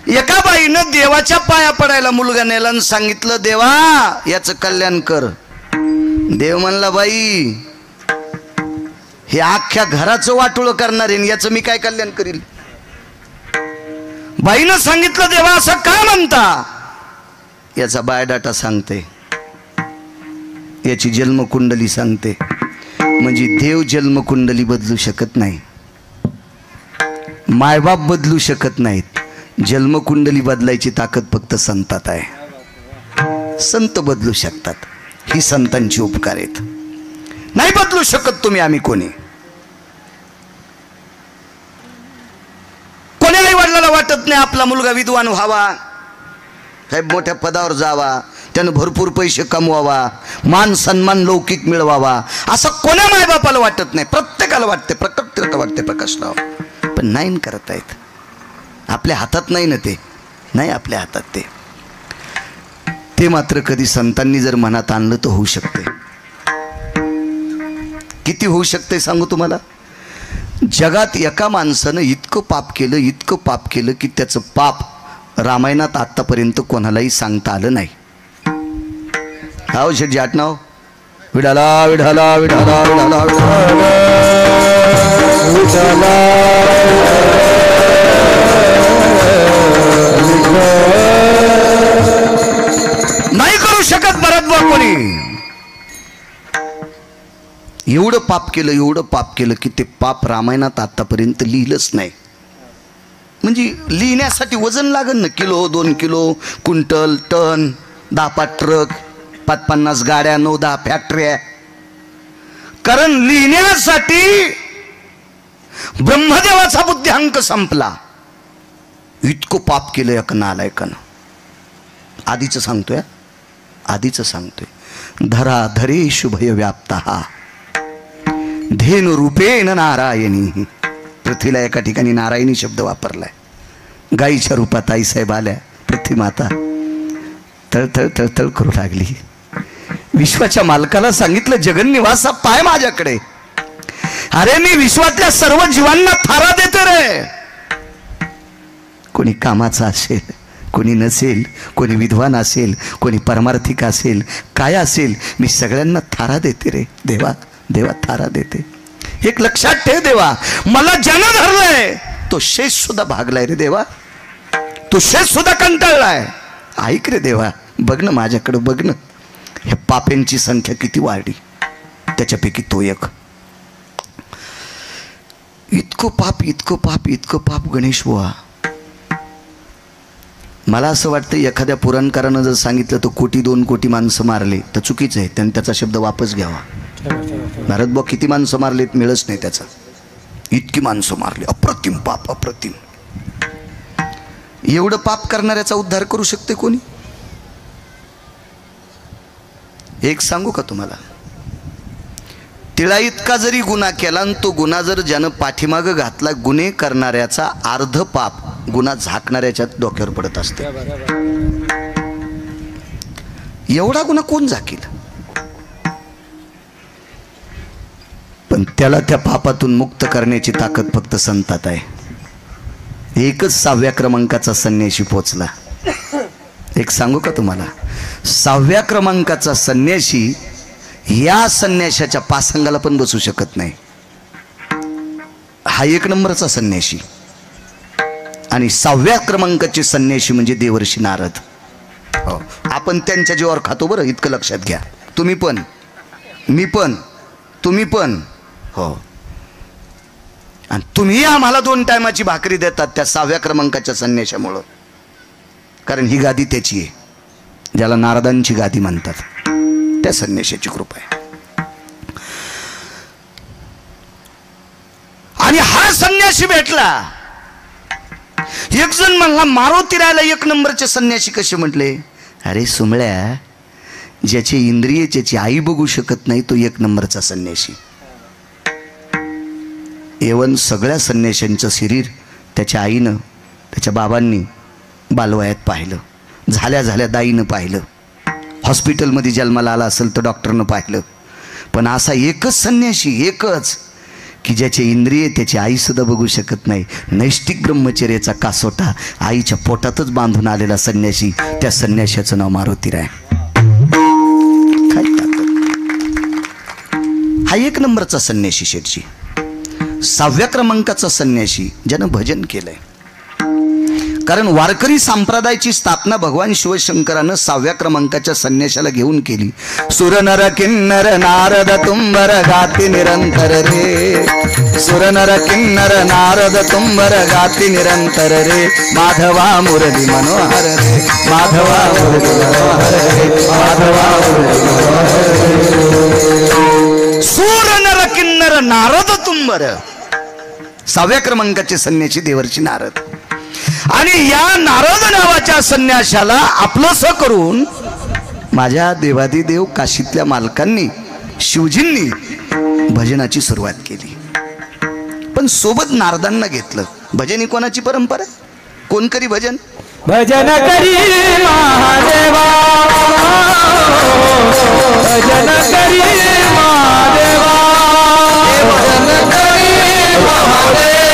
एका बाईनं देवाच्या पाया पडायला मुलगा नेला आणि सांगितलं, देवा याचं कल्याण कर. देव म्हणला, बाई हे अख्ख्या घराचं वाटोळं करणार आहे, याचं मी काय कल्याण करील. बाईनं सांगितलं, देवा असं का म्हणता. याचा बायोडाटा सांगते, याची जन्मकुंडली सांगते. म्हणजे देव जन्मकुंडली बदलू शकत नाही, मायबाप बदलू शकत नाहीत. जन्मकुंडली बदलायची ताकद फक्त संतात आहे. संत बदलू शकतात, ही संतांची उपकार आहेत. नाही बदलू शकत तुम्ही, आम्ही कोणी. कोणी आई वडिलाला वाटत नाही आपला मुलगा विद्वान व्हावा, साहेब मोठ्या पदावर जावा, त्यानं भरपूर पैसे कमवावा, मान सन्मान लौकिक मिळवावा, असं कोण्या मायबापाला वाटत नाही. प्रत्येकाला वाटते, प्रकट वाटते प्रकाशराव, पण नाही करता येत. आपल्या हातात नाही ना ते, नाही आपल्या हातात ते मात्र कधी संतांनी जर मनात आणलं तर होऊ शकते. किती होऊ शकते सांगू तुम्हाला. जगात एका माणसानं इतकं पाप केलं की त्याचं पाप रामायणात आतापर्यंत कोणालाही सांगता आलं नाही. हाव शेठजी आटनाव, विठाला विठाला विठाला विठाला विठाला नाही करू शकत भरतभाऊ कोणी. एवढं पाप केलं की ते पाप रामायणात आतापर्यंत लिहिलंच नाही. म्हणजे लिहिण्यासाठी वजन लागेल ना, kilo 2 kilo, quintal, ton, 10-5 truck, 50 गाड्या, 9-10 फॅक्टऱ्या. कारण लिहिण्यासाठी ब्रह्मदेवाचा बुद्ध्यांक संपला. इतकं पाप केलं एका नालायकानं. आधीचं सांगतोय, धरा धरेषु भय व्याप्ता धेनु रूपेण नारायणी. पृथ्वीला एका ठिकाणी नारायणी शब्द वापरलाय. गाईच्या रूपात आईसाहेब आल्या, पृथ्वी माता तळतळ तळतळ करू लागली. विश्वाच्या मालकाला सांगितलं, जगन्निवासा पाय माझ्याकडे. अरे मी विश्वातल्या सर्व जीवांना थारा देते रे. कोणी कामाचा असेल, कोणी नसेल, कोणी विद्वान असेल, कोणी परमार्थिक असेल, काय असेल, मी सगळ्यांना थारा देते रे. देवा थारा देते. एक लक्षात ठेव, देवा मला ज्यानं धरलंय तो शेष सुद्धा भागलाय रे देवा, तो शेष सुद्धा कंटाळलाय. ऐक रे देवा, बघ ना माझ्याकडे, बघ ना ह्या पाप्यांची संख्या किती वाढली, त्याच्यापैकी तो एक. इतकं पाप गणेश बुवा. मला असं वाटतं एखाद्या पुराणकारानं जर सांगितलं तर 1-2 कोटी माणसं मारले तर चुकीचं आहे, त्यांनी त्याचा शब्द वापस घ्यावा. भारतभाऊ किती माणसं मारलेत मिळच नाही त्याचा. इतकी माणसं मारली, अप्रतिम पाप, अप्रतिम. एवढं पाप करणाऱ्याचा उद्धार करू शकते कोणी. एक सांगू का तुम्हाला, तिळा इतका जरी गुन्हा केला आणि तो गुन्हा जर ज्यानं पाठीमागं घातला, गुन्हे करणाऱ्याचा अर्ध पाप गुन्हा झाकणाऱ्याच्या डोक्यावर पडत असते. एवढा गुन्हा कोण झाकील. पण त्याला त्या पापातून मुक्त करण्याची ताकद फक्त संतात आहे. एकच 6व्या क्रमांकाचा संन्याशी पोचला. एक सांगू का तुम्हाला, 6व्या क्रमांकाचा संन्याशी या संन्याशाच्या पासंगाला पण बसू शकत नाही. हा 1 नंबरचा संन्याशी. आणि 6व्या क्रमांकाचे संन्याशी म्हणजे देवर्षी नारद. हो, आपण त्यांच्या जीवावर खातो बरं, इतकं लक्षात घ्या. तुम्ही पण, मी पण, तुम्ही पण. हो, आणि तुम्ही आम्हाला 2 टायमाची भाकरी देतात त्या 6व्या क्रमांकाच्या संन्याशामुळं. कारण ही गादी त्याची आहे, ज्याला नारदांची गादी म्हणतात, त्या संन्याशाची कृपा आहे. आणि हा संन्याशी भेटला. एक जण म्हणला, मारुतीरायला 1 नंबरचे संन्याशी कसे म्हटले. अरे सुमळ्या, ज्याचे इंद्रिय ज्याची आई बघू शकत नाही तो 1 नंबरचा संन्याशी. एवन सगळ्या संन्याशांचं शरीर त्याच्या आईनं, त्याच्या बाबांनी बालवयात पाहिलं, झाल्या दाईनं पाहिलं, हॉस्पिटलमध्ये जन्माला आला असेल तर डॉक्टरनं पाहिलं. पण असा एकच संन्याशी, एकच की ज्याचे इंद्रिय त्याची आई सुद्धा बघू शकत नाही, नैष्टिक ब्रह्मचर्याचा कासोटा आईच्या पोटातच बांधून आलेला संन्यासी, त्या संन्याशाचं नाव मारुतीराय. हा 1 नंबरचा संन्यासी शेठजी. 6व्या क्रमांकाचा संन्यासी ज्यानं भजन केलंय. कारण वारकरी संप्रदायाची स्थापना भगवान शिवशंकरानं 6व्या क्रमांकाच्या संन्याशाला घेऊन केली. सुर नर किन्नर नारद तुंबर गाती निरंतर रे, सुर नर किन्नर नारद तुंबर गाती निरंतर रे, माधवा मुरली मनोहर रे, माधवा मुरली मनोहर रे, माधवा मुरली मनोहर रे. सुर नर किन्नर नारद तुंबर, 6व्या क्रमांकाचे संन्यासी देवर्षी नारद. आणि या नारद नावाच्या संन्याशाला आपलंसं करून माझ्या देवादिदेव काशीतल्या मालकांनी, शिवजींनी भजनाची सुरुवात केली. पण सोबत नारदांना घेतलं. भजन ही कोणाची परंपरा? कोण करी भजन? भजन करी महादेवा, भजन करी महादेवा, भजन करी महादेवा,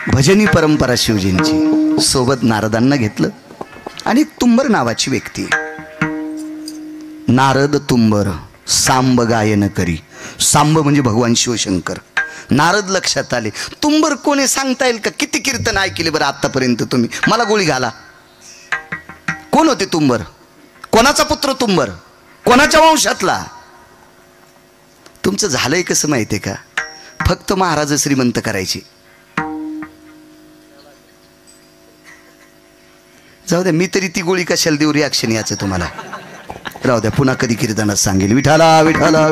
भजनी परंपरा शिवजींची. सोबत नारदांना घेतलं. आणि तुंबर नावाची व्यक्ती, नारद तुंबर सांब गायन करी. सांब म्हणजे भगवान शिवशंकर. नारद लक्षात आले. तुंबर कोणी सांगता येईल का? किती कीर्तन ऐकले बरं आतापर्यंत तुम्ही? मला गोळी घाला. कोण होते तुंबर? कोणाचा पुत्र तुंबर? कोणाच्या वंशातला? तुमचं झालंय कसं माहितीये का? फक्त महाराज श्रीमंत करायचे. जाऊ द्या, मी तरी ती गोळी कशाला देऊ? रिॲक्शन याचं तुम्हाला राहू द्या. पुन्हा कधी कीर्तनात सांगेल. विठाला विठाला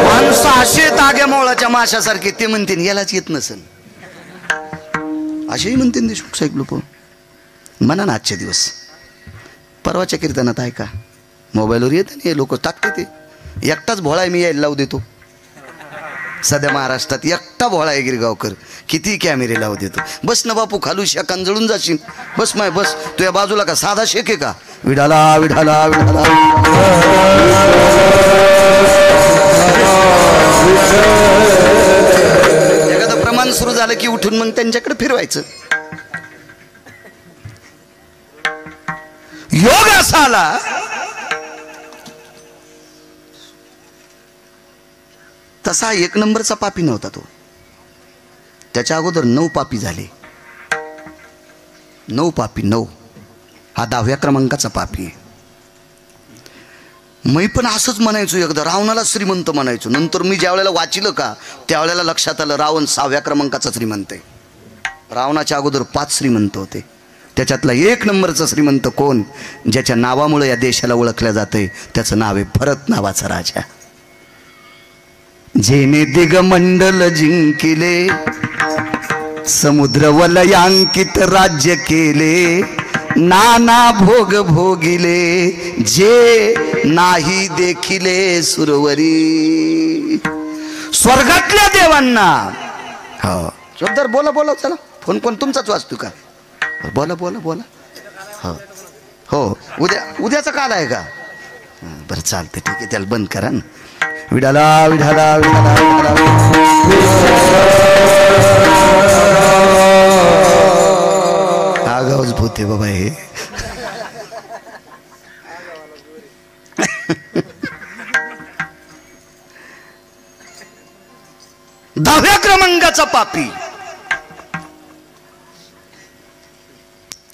माणसं असे ताग्या मोळाच्या माशासारखे. ते म्हणते यालाच येत नसेल, असेही म्हणते देशमुख साहेब लोक. म्हणा ना आजचे दिवस. परवाच्या कीर्तनात ऐका, मोबाईलवर येते ना हे लोक टाकते. ते एकटाच भोळा आहे, मी यायला लावू देतो. सध्या महाराष्ट्रात एकटा भोळा आहे गिरगावकर. किती कॅमेरे लावू देतो. बस ना बापू, खालू शेकान जळून जाशील. बस माय बस. तुझ्या बाजूला का साधा शेक आहे का? विठाला विठाला विठाला. एखादं प्रमाण सुरू झालं की उठून मग त्यांच्याकडे फिरवायचं. योग असा आला, तसा 1 नंबरचा पापी नव्हता तो. त्याच्या अगोदर 9 पापी झाले. 9 पापी, 9. हा 10व्या क्रमांकाचा पापी आहे. मी पण असंच म्हणायचो. एकदा रावणाला श्रीमंत म्हणायचो. नंतर मी ज्या वेळेला वाचिलं का त्यावेळेला लक्षात आलं रावण 6व्या क्रमांकाचा श्रीमंत आहे. रावणाच्या अगोदर 5 श्रीमंत होते. त्याच्यातला 1 नंबरचा श्रीमंत कोण? ज्याच्या नावामुळे या देशाला ओळखल्या जाते, त्याचं नाव आहे भरत नावाचा राजा. जेने दिगमंडल जिंकिले, समुद्र वलयांकित राज्य केले, नाना भोग भोगिले, जे नाही देखिले सुरवरी. स्वर्गातल्या देवांना. हो जोरदार बोला बोला. चला फोन कोण तुमचाच वाचतो का? बोला बोला बोला. हो हो, उद्याचा काल आहे का? बरं चालतं, ठीक आहे. त्याला बंद करा ना. विडाला विडाला विडाला आगाऊच भूते बाबा हे. दहाव्या क्रमांकाचा पापी.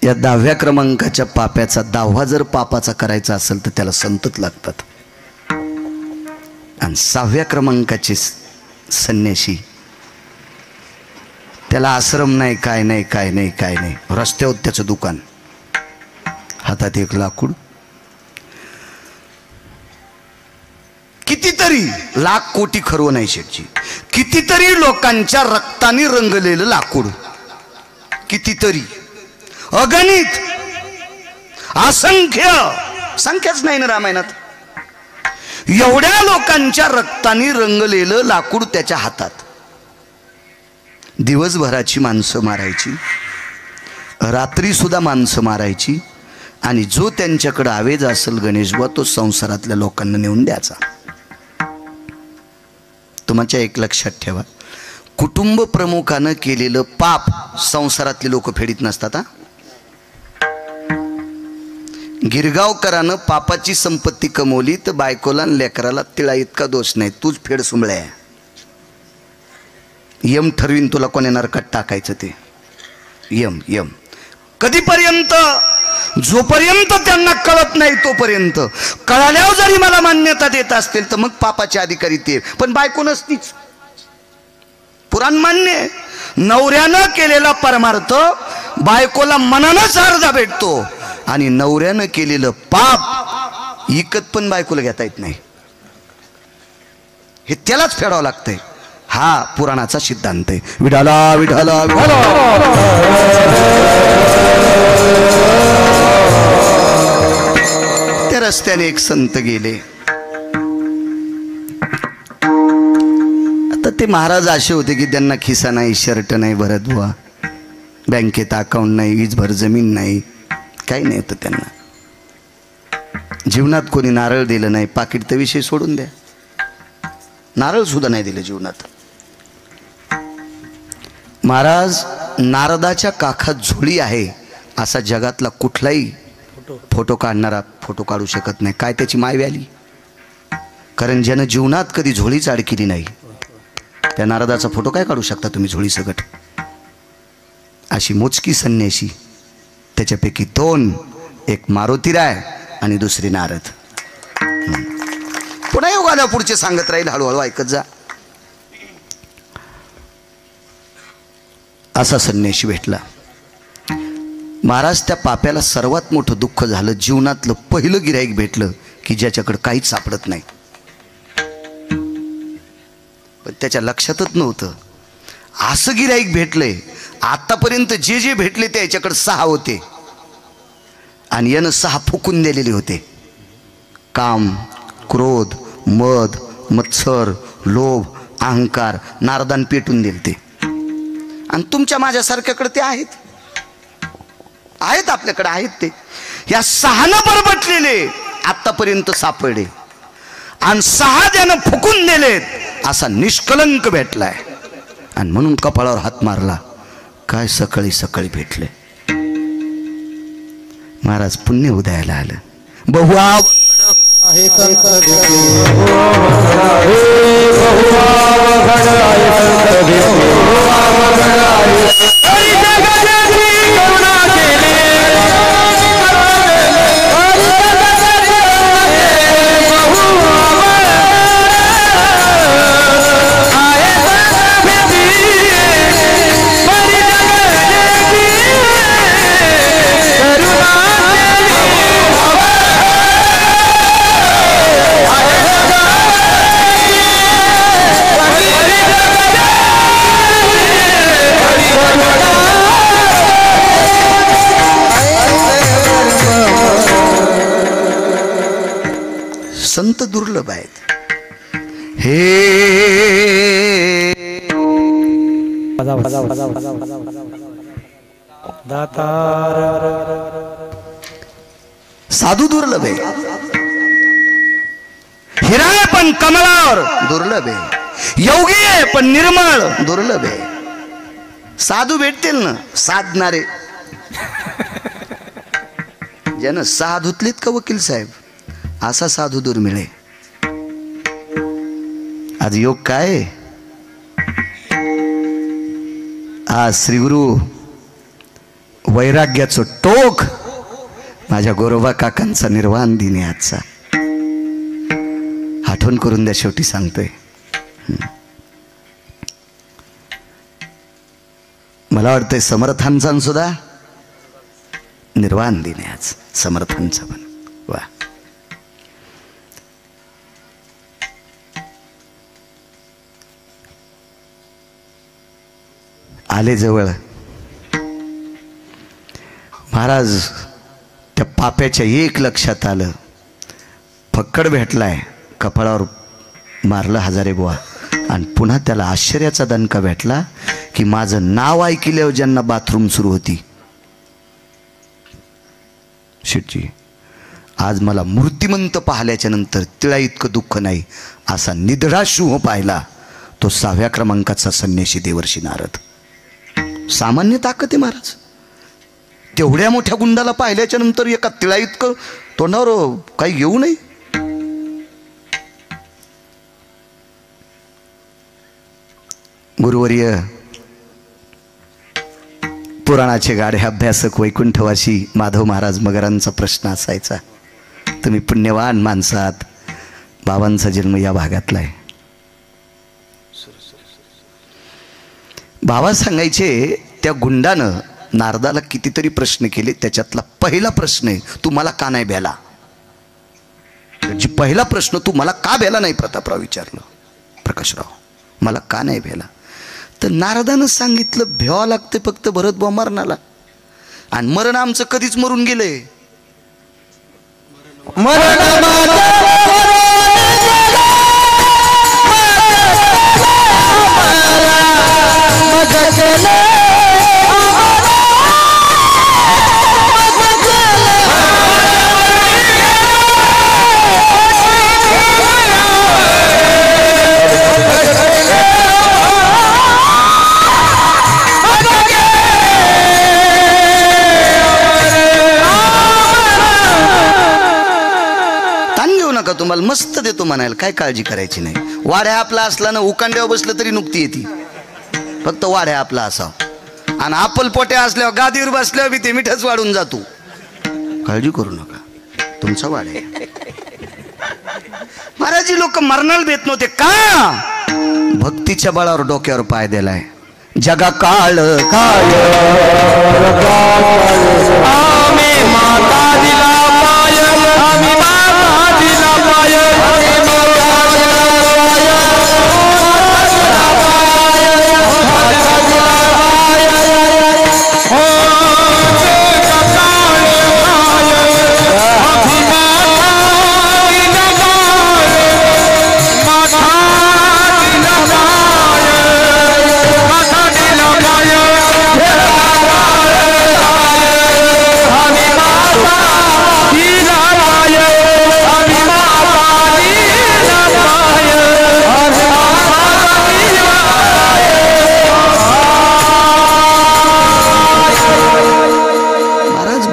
या 10व्या क्रमांकाच्या पाप्याचा 10वा जर पापाचा करायचा असेल तर त्याला संतत लागतात. आणि 6व्या क्रमांकाचे संन्यासी त्याला आश्रम नाही, काय नाही, काय नाही, काय नाही. रस्त्यावर त्याचं दुकान, हातात एक लाकूड. कितीतरी लाख कोटी खरवं नाही शेठजी, कितीतरी लोकांच्या रक्ताने रंगलेलं लाकूड, कितीतरी, अगणित, असंख्य, संख्याच नाही ना रामायणात. एवढ्या लोकांच्या रक्ताने रंगलेलं लाकूड त्याच्या हातात. दिवसभराची माणसं मारायची, रात्री सुद्धा माणसं मारायची, आणि जो त्यांच्याकडे आवेज असेल गणेशबुवा तो संसारातल्या लोकांना नेऊन द्यायचा. तुमच्या एक लक्षात ठेवा, कुटुंब प्रमुखानं केलेलं पाप संसारातले लोक फेडीत नसतात. गिरगावकरानं पापाची संपत्ती कमवली तर बायकोला आणि लेकराला तिळा इतका दोष नाही, तूच फेड सुंबळ्या. यम ठरवीन तुला कोण्या नरकात टाकायचं ते. यम यम कधीपर्यंत? जोपर्यंत त्यांना कळत नाही तोपर्यंत. कळाल्यावर जरी मला मान्यता देत असतील तर मग पापाचे अधिकारी ते, पण बायको नसतीच. पुराण मान्य, नवऱ्यानं केलेला परमार्थ बायकोला मनानच अर्धा भेटतो, आणि नवऱ्यानं केलेलं पाप इकत पण बायकोला घेता येत नाही. हे त्यालाच फेडावं लागतंय. हा पुराणाचा सिद्धांत आहे. विठाला विठाला विठाला. त्या रस्त्याने एक संत गेले. आता ते महाराज असे होते की त्यांना खिसा नाही, शर्ट नाही भरत बुवा, बँकेत अकाउंट नाही, वीजभर जमीन नाही, काही नाही होतं त्यांना. जीवनात कोणी नारळ दिलं नाही, पाकिट तर विषय सोडून द्या, नारळ सुद्धा नाही दिलं जीवनात. महाराज, नारदाच्या काखात झोळी आहे असा जगातला कुठलाही फोटो काढणारा फोटो काढू शकत नाही. काय त्याची माय व्याली? कारण ज्यानं जीवनात कधी झोळीच अडकिली नाही त्या नारदाचा फोटो काय काढू शकता तुम्ही झोळी सकट? अशी मोजकी संन्याशी, त्याच्यापैकी दोन, एक मारुतीराय आणि दुसरी नारद. पुन्हा योग आल्या पुढचे सांगत राहील, हळूहळू ऐकत जा. असा संन्याशी भेटला. महाराज, त्या पाप्याला सर्वात मोठं दुःख झालं. जीवनातलं पहिलं गिऱ्हाईक भेटलं की ज्याच्याकडे काहीच सापडत नाही. पण त्याच्या लक्षातच नव्हतं असं गिऱ्हाईक भेटलंय. आतापर्यंत जे जे भेटले ते याच्याकडे 6 होते आणि यानं 6 फुकून दिलेले होते. काम, क्रोध, मद, मत्सर, लोभ, अहंकार नारदान पेटून दिले ते. आणि तुमच्या माझ्यासारख्याकडे ते आहेत, आपल्याकडे आहेत ते. या 6नं बरबटलेले आतापर्यंत सापडले, आणि 6 ज्यानं फुकून दिलेत असा निष्कलंक भेटलाय. आणि म्हणून कपाळावर हात मारला, काय सकाळी सकाळी भेटले. महाराज, पुण्य उदयाला आलं. बहुआ आहे संत संत दुर्लभ आहेत. हे साधू दुर्लभ आहे. हिरा आहे पण कमळावर दुर्लभ आहे. योगी आहे पण निर्मळ दुर्लभ आहे. साधू भेटतील ना साधणारे, ज्यानं 6 धुतलीत का वकील साहेब, असा साधू दुर्मिळ आहे. आज योग काय? आज श्रीगुरु वैराग्याचं टोक माझ्या गोरोबा काकांचा निर्वाण दिन आहे आजचा. आठवण करून द्या, शेवटी सांगतोय. मला वाटतंय समर्थांचा सुद्धा निर्वाण दिन आहे आज, समर्थांचा पण. वा, आले जवळ महाराज. त्या पाप्याच्या एक लक्षात आलं, फक्कड भेटलाय, कपाळावर मारलं हजारे बुवा, आणि पुन्हा त्याला आश्चर्याचा दणका भेटला की माझं नाव ऐकल्यावर ज्यांना बाथरूम सुरू होती, शेटजी आज मला मूर्तिमंत पाहिल्याच्या नंतर तिळा इतकं दुःख नाही असा निधडा शुभ पाहिला तो 6व्या क्रमांकाचा संन्यासी देवर्षी नारद. सामान्य ताकद आहे महाराज. तेवढ्या मोठ्या गुंडाला पाहिल्याच्या नंतर एका तिळा इतकं तोंडावर काही घेऊ नये. गुरुवर्य पुराणाचे गाढे अभ्यासक वैकुंठवासी माधव महाराज मगरांचा प्रश्न असायचा, तुम्ही पुण्यवान माणसात, बाबांचा जन्म या भागातला आहे. बाबा सांगायचे त्या गुंडानं नारदाला कितीतरी प्रश्न केले, त्याच्यातला पहिला प्रश्न आहे तू मला का नाही भ्याला. जी पहिला प्रश्न तू मला का भ्याला नाही प्रतापराव विचारलं, प्रकाशराव मला का नाही भ्याला. तर नारदानं सांगितलं भ्यावं लागते फक्त भरतभाऊ मरणाला, आणि मरण आमचं कधीच मरून गेलंय. तुम्हाला मस्त देतो म्हणायला, काय काळजी करायची नाही. वाड्या आपला असला ना, उकांड्यावर बसलं तरी नुकती येते, फक्त वाड्या आपला असावं. आणि आपल पोट्या असल्यावर गादीवर बसल्यावर बी ते मिठच वाढून जातो. काळजी करू नका, तुमचा वाड्या. महाराजी लोक मरणाला भेट नव्हते का, भक्तीच्या बळावर डोक्यावर पाय दिलाय. जगा काळ काय आम्ही माता दिला पाय, आम्ही माता दिला पाय,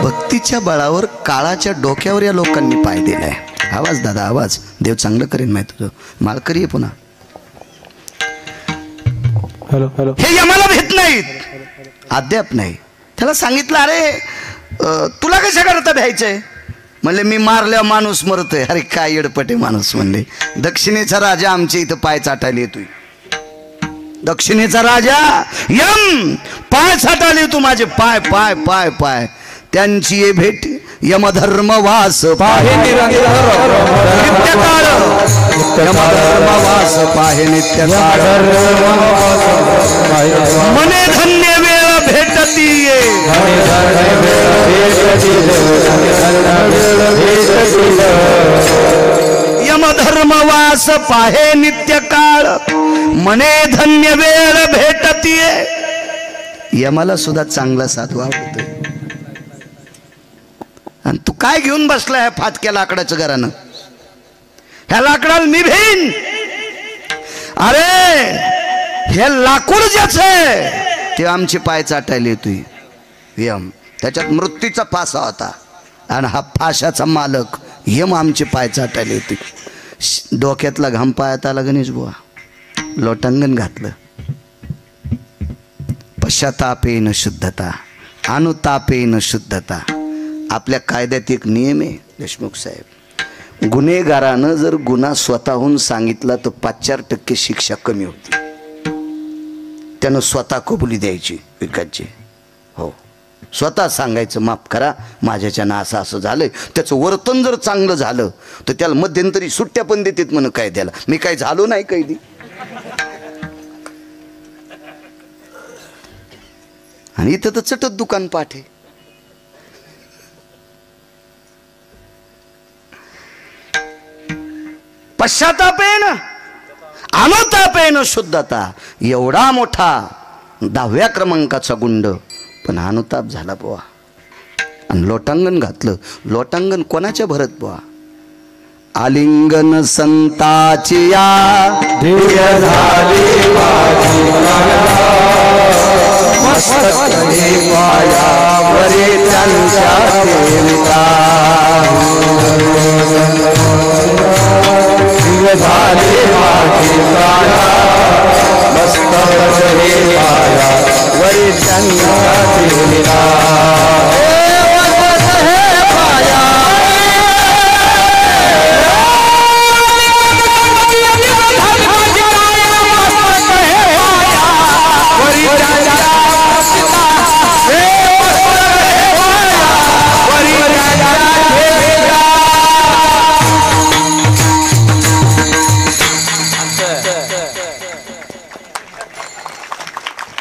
भक्तीच्या बळावर काळाच्या डोक्यावर या लोकांनी पाय दिलाय. आवाज दादा आवाज, देव चांगलं करेन माहिती तुझं. मालकरी आहे पुन्हा. हॅलो हॅलो, हे आम्हाला भेट नाहीत, अद्याप नाही. त्याला सांगितलं अरे तुला कशा करता भ्यायचंय. म्हणले मी मारल्या माणूस मरतोय. अरे काय येडपटे माणूस. म्हणले दक्षिणेचा राजा आमच्या इथं पाय चाटायला येतोय. दक्षिणेचा राजा यम पाय चाटायला येतो माझे, पाय पाय पाय पाय. त्यांची ये भेट यमधर्मवास पाहे नित्यकाळ, यमधर्मवास पाहे नित्यकाळ. मने धन्य वेळ भेटती ये, यमधर्मवास पाहे नित्यकाळ. मने धन्य वेळ भेटती ये. यमाला सुद्धा चांगला साधू आवडतोय. आणि तू काय घेऊन बसला ह्या फाटक्या लाकडाचं घरानं. ह्या लाकडाला मी भेन. अरे हे लाकूड ज्याच आहे ते आमचे पाय चाटायला येतोय. यम त्याच्यात मृत्यूचा फासा होता, आणि हा फाशाचा मालक यम आमचे पाय चाटायला येतोय. डोक्यातला घाम पायात आला गणेश बुवा, लोटांगण घातलं. पश्चातापेन शुद्धता, अनुतापेन शुद्धता. आपल्या कायद्यात एक नियम आहे देशमुख साहेब, गुन्हेगारानं जर गुन्हा स्वतःहून सांगितला तर 5-4% शिक्षा कमी होती. त्यानं स्वतः कबुली द्यायची विकासची. हो, स्वतः सांगायचं माफ करा माझ्याच्यानं असं असं झालंय. त्याचं वर्तन जर चांगलं झालं तर त्याला मध्यंतरी सुट्ट्या पण देतात म्हणून काय त्याला. मी काय झालो नाही कैदी. आणि इथं तर चटत दुकान पाठ आहे. पश्चातापेन अनुतापेन शुद्धता, एवढा मोठा 10व्या क्रमांकाचा गुंड पण अनुताप झाला बुवा. आणि लोटांगण घातलं. लोटांगण कोणाच्या भरत बुवा? आलिंगन संताची या दिव्य झाली माझी मस्तके पायावरी त्यांच्या देवता. दिव्य झाली माझी मस्तके पायावरी त्यांच्या देवता.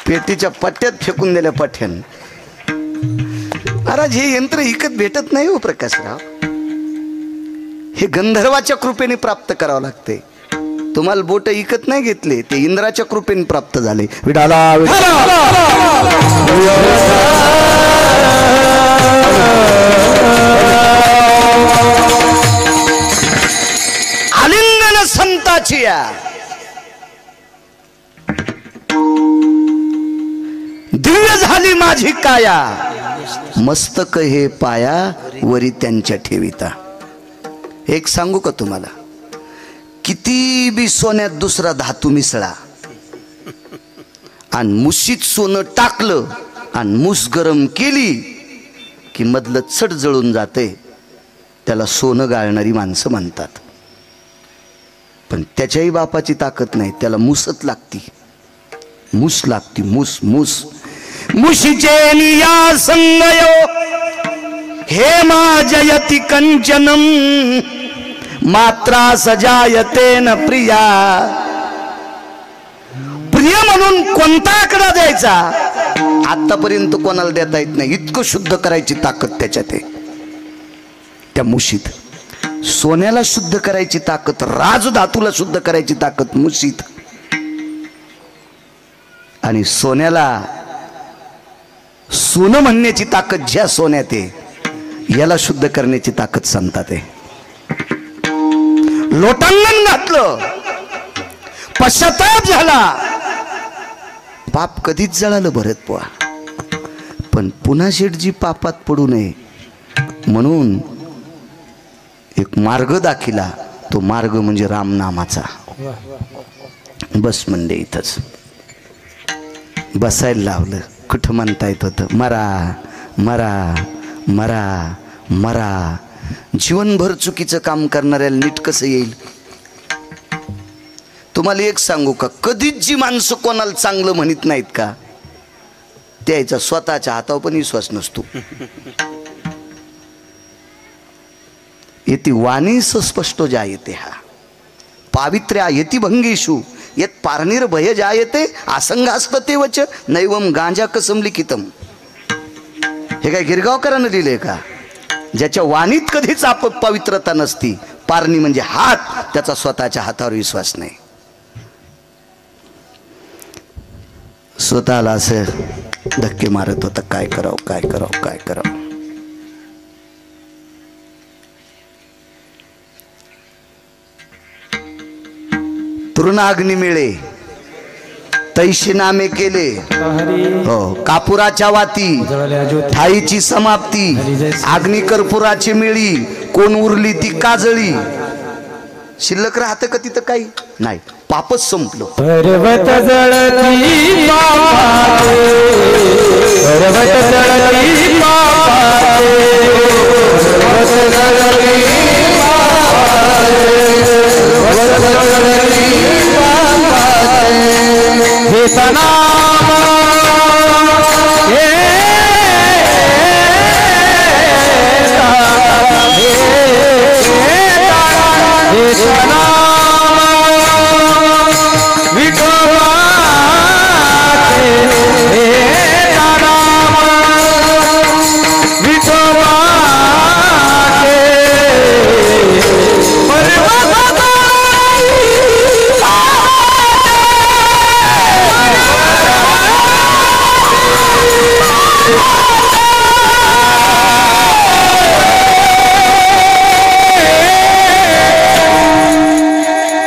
पेटीच्या पट्ट्यात फेकून दिल्या पठ्यान. महाराज हे यंत्र विकत भेटत नाही हो प्रकाशराव. हे गंधर्वाच्या कृपेने प्राप्त करावं लागते. तुम्हाला बोट विकत नाही घेतले, ते इंद्राच्या कृपेने प्राप्त झाले. विडाला आलिंगन संताची या दिव्य झाली माझी काया, मस्तक हे पाया वरी त्यांच्या ठेविता. एक सांगू का तुम्हाला, किती बी सोन्यात दुसरा धातू मिसळा आणि मुशीत सोनं टाकलं आणि मूस गरम केली की मधलं चट जळून जाते. त्याला सोनं गाळणारी माणसं म्हणतात. पण त्याच्याही बापाची ताकद नाही, त्याला मूसच लागती. मूस लागती, मूस मूस. मुशीचे निया संगयो हे मा जयति कंचनम मात्रा सजायते न प्रिया. प्रिय म्हणून कोणता आकडा द्यायचा आतापर्यंत कोणाला देता येत नाही. इतकं शुद्ध करायची ताकद त्याच्यात आहे त्या मुशीत. सोन्याला शुद्ध करायची ताकद, राजधातूला शुद्ध करायची ताकद मुशीत. आणि सोन्याला सोनं म्हणण्याची ताकद ज्या सोन्यात आहे याला शुद्ध करण्याची ताकद संतात आहे. लोटांगण घातलं, पश्चाताप झाला, पाप कधीच जळालं भरत बुवा. पण पुन्हा शेठजी पापात पडू नये म्हणून एक मार्ग दाखिला. तो मार्ग म्हणजे रामनामाचा. बस म्हणले इथंच बसायला लावलं. कुठं म्हणता येत होतं मरा मरा मरा मरा. जीवनभर चुकीचं काम करणाऱ्याला नीट कसं येईल? तुम्हाला एक सांगू का, कधीच जी माणसं कोणाला चांगलं म्हणत नाहीत का त्याचा स्वतःच्या हातावर पण विश्वास नसतो. येती वाणी स्पष्ट जायते हा पावित्र्या येती भंगेशु येत पारणीर भय जायते आसंगास्त ते वच नैवम गांजा कसम लिखितम. हे काय गिरगावकरांना लिहिलंय का? ज्याच्या वाणीत कधीच पवित्रता नसती. पारणी म्हणजे हात, त्याचा स्वतःच्या हातावर विश्वास नाही. स्वतःला असं धक्के मारत होता, काय करावं काय करावं काय करावं. तृणाग्नी मिळे तैशी नामे केले. हो, कापुराच्या वाती ठाईची समाप्ती. अग्नी कर्पुराची मिळी कोण उरली ती काजळी. शिल्लक राहतं का तिथं काही नाही. पापच संपलं. पर्वत जळती पापाचे, पर्वत जळती पापाचे, पर्वत जळती पापाचे, पर्वत जळती पापाचे. हे तना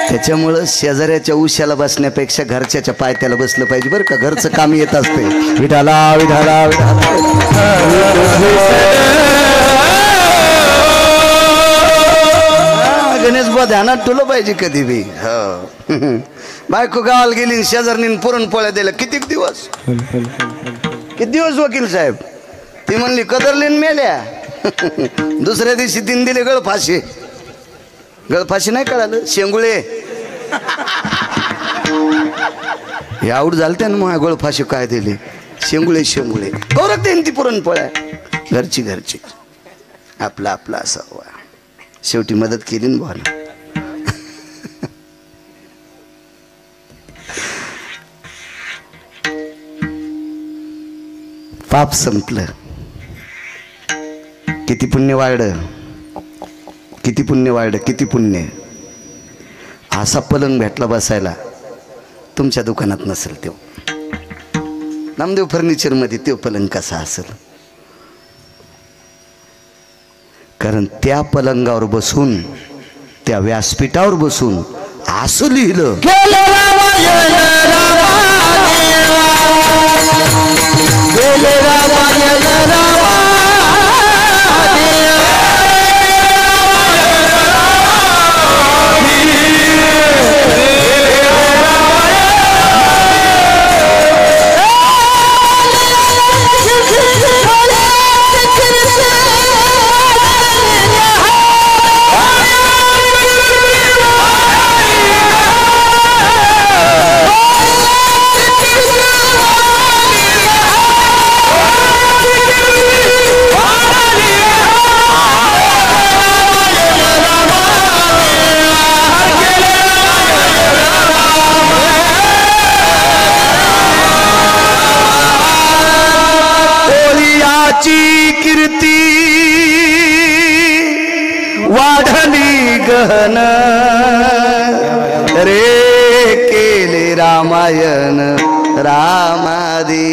त्याच्यामुळं शेजाऱ्याच्या उशाला बसण्यापेक्षा घरच्याच्या पायथ्याला बसलं पाहिजे बरं का. घरचं काम येत असते. विठाला विठाला गणेश बा ध्यानात ठेवलं पाहिजे कधी बी. हो बायको गावाला गेली शेजारनी पुरणपोळ्या दिल्या. किती दिवस वकील साहेब. ती म्हणली कदरलीन मेल्या. दुसऱ्या दिवशी तीन दिले गळफाशी. गळफाशी नाही कळालं शेंगुळे हे आवड झालं त्यानं मग गळफाशी काय दिली. शेंगुळे शेंगुळे गौरव देईन ती पुरणपोळ्या घरची घरची आपला आपला असावा. शेवटी मदत केली ना भावाला. पाप संपलं. किती पुण्य वाढलं. किती पुण्य वाढलं. किती पुण्य. असा पलंग भेटला बसायला तुमच्या दुकानात नसेल. तो नामदेव फर्निचर मध्ये तो पलंग कसा असेल. कारण त्या पलंगावर बसून त्या व्यासपीठावर बसून असं लिहिलं कीर्ती वाढली गहन रे केले रामायण रामादी.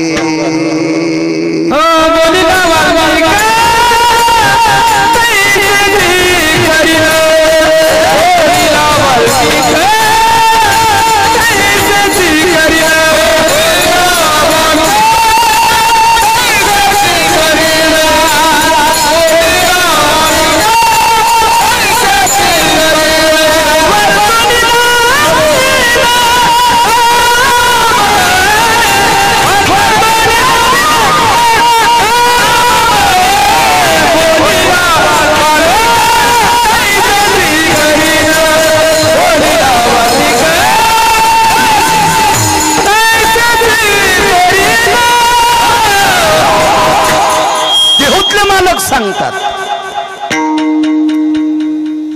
सांगतात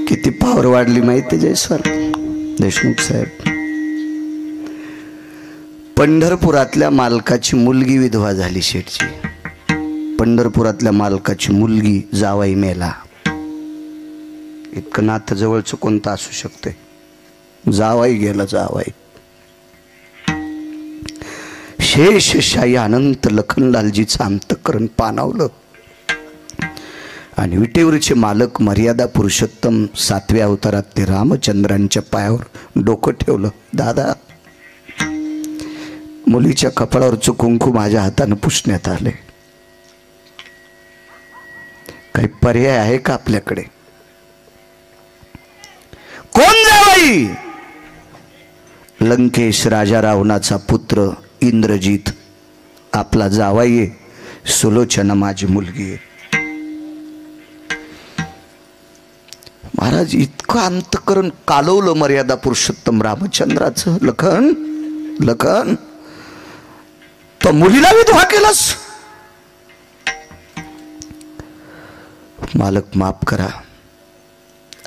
किती पावर वाढली माहिती. जयस्वाल देशमुख साहेब पंढरपुरातल्या मालकाची मुलगी विधवा झाली. शेठची पंढरपुरातल्या मालकाची मुलगी जावाई मेला. इतकं नातं जवळचं कोणतं असू शकते. जावाई गेला. जावाई शेषशाही अनंत लखनलालजीचं अंतःकरण पाणावलं आणि विटेवरचे मालक मर्यादा पुरुषोत्तम 7व्या अवतारात ते रामचंद्रांच्या पायावर डोकं ठेवलं. दादा मुलीच्या कपाळावरचं कुंकू माझ्या हाताने पुसण्यात आले. काही पर्याय आहे का आपल्याकडे. कोण जावई. लंकेश राजा रावणाचा पुत्र इंद्रजित आपला जावाई आहे. सुलोचना माझी मुलगी आहे. महाराज इतकं अंतःकरण कालवलं मर्यादा पुरुषोत्तम रामचंद्राचं. लखन लखन तो मुलीला विधवा केलास. मालक माफ करा.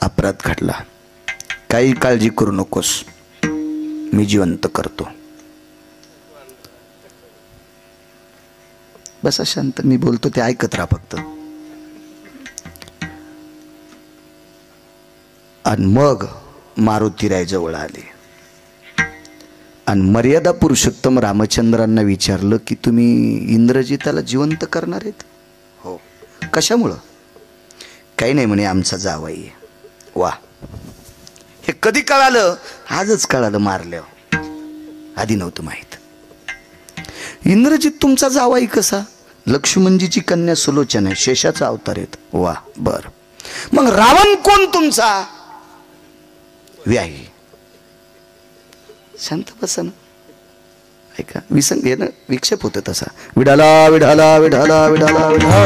अपराध घडला. काही काळजी करू नकोस. मी जिवंत करतो. बसा शांत. मी बोलतो ते ऐकत राहा फक्त. आणि मग मारुतीराय जवळ आले आणि मर्यादा पुरुषोत्तम रामचंद्रांना विचारलं की तुम्ही इंद्रजिताला जिवंत करणार आहेत. हो. कशामुळं. काही नाही म्हणे आमचा जावई आहे. वा. हे कधी कळालं? आजच कळालं मारल्यावर, आधी नव्हतं माहीत. इंद्रजित तुमचा जावाई कसा? लक्ष्मणजीची कन्या सुलोचना आहे, शेषाचा अवतार येत. वा, बर. मग रावण कोण तुमचा? व्याही. शांत बसा ना, ऐका. विसंग हे ना विक्षेप होत तसा. विडाला विडाला विडाला विडाला विडाला.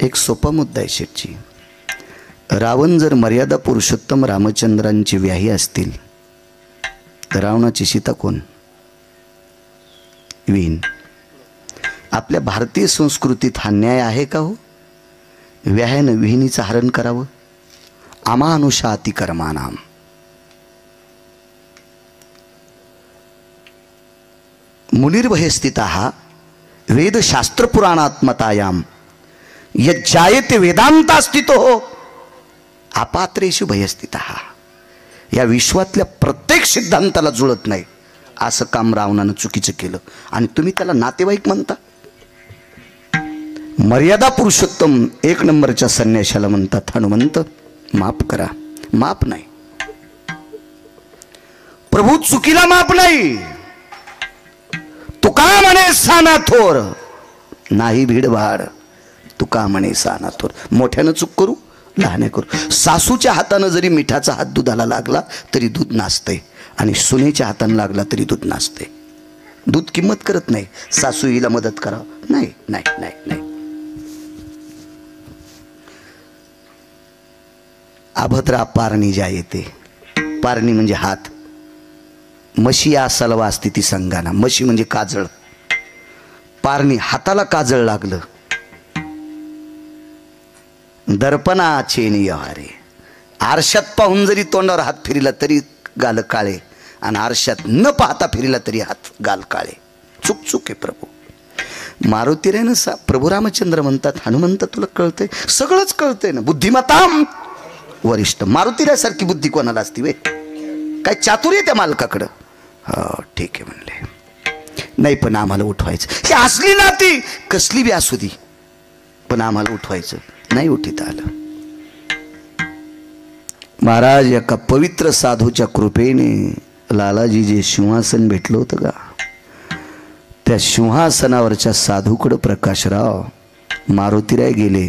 एक सोपा मुद्दा आहे शेठची. रावण जर मर्यादा पुरुषोत्तम रामचंद्रांची व्याही असतील तर रावणाची सीता कोण? विहीन. आपल्या भारतीय संस्कृतीत हा न्याय आहे का हो? व्याह्यानं विहिनीचं हरण करावं? अमानुषाति कर्माणाम. मुनिर्भय स्थिताः वेदशास्त्र पुराणात्मतायाम यज्जायते वेदांता स्थितो अपात्रेषु भयस्थितः. या विश्वातल्या प्रत्येक सिद्धांताला जुळत नाही असं काम रावणानं चुकीचं केलं आणि तुम्ही त्याला नातेवाईक म्हणता. मर्यादा पुरुषोत्तम एक नंबरच्या संन्याशाला म्हणतात हनुमंत माफ करा. माफ नाही प्रभू, चुकीला माफ नाही. तुका म्हणे साना थोर नाही भीडभाड. तुका म्हणे साना थोर. मोठ्यानं चूक करू, लहाने करू. सासूच्या हातानं जरी मिठाचा हात दुधाला लागला तरी दूध नासते आणि सुनेच्या हातानं लागला तरी दूध नासते. दूध किंमत करत नाही. सासू हिला मदत करा, नाही नाही नाही नाही. अभद्रा पारणी ज्या येते. पारणी म्हणजे हात. मशी या सलवा असते ती संगाना. मशी म्हणजे काजळ. पारणी हाताला काजळ लागलं. दर्पणा चेनी यहारे. आरशात पाहून जरी तोंडावर हात फिरला तरी गाल काळे आणि आरशात न पाहता फिरला तरी हात गाल काळे. चूक चूक आहे प्रभू. मारुतीरायनं प्रभू रामचंद्र म्हणतात हनुमंत तुला कळतंय? सगळंच कळतंय ना. बुद्धिमताम वरिष्ठ. मारुतीरायसारखी बुद्धी कोणाला असती वे? काय चातुर्य त्या मालकाकडं? हो ठीक आहे म्हणले. नाही पण आम्हाला उठवायचं. ही असली नाती कसली बी असू दे पण आम्हाला उठवायचं. नाही उठीत आलं. महाराज एका पवित्र साधूच्या कृपेने लालाजी जे सिंहासन भेटलं होतं का, त्या सिंहासनावरच्या साधूकडं प्रकाशराव मारुतीराय गेले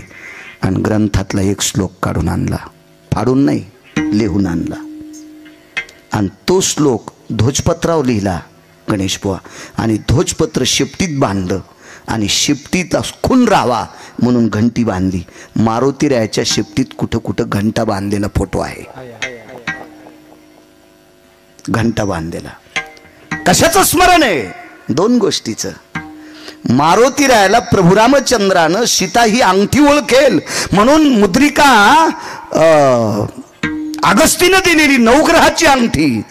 आणि ग्रंथातला एक श्लोक काढून आणला. फाडून नाही, लिहून आणला. आणि तो श्लोक ध्वजपत्रावर लिहिला गणेश बुवा आणि ध्वजपत्र शेपटीत बांधलं आणि शेपटीत खून राहावा म्हणून घंटी बांधली. मारुतीरायाच्या शेपटीत कुठं कुठं घंटा बांधलेला फोटो आहे. घंटा बांधलेला. कशाचं स्मरण आहे? दोन गोष्टीचं. मारुतीरायाला प्रभू रामचंद्रानं सीता ही अंगठी ओळखेल म्हणून मुद्रिका अगस्तीनं दिलेली नवग्रहाची अंगठी.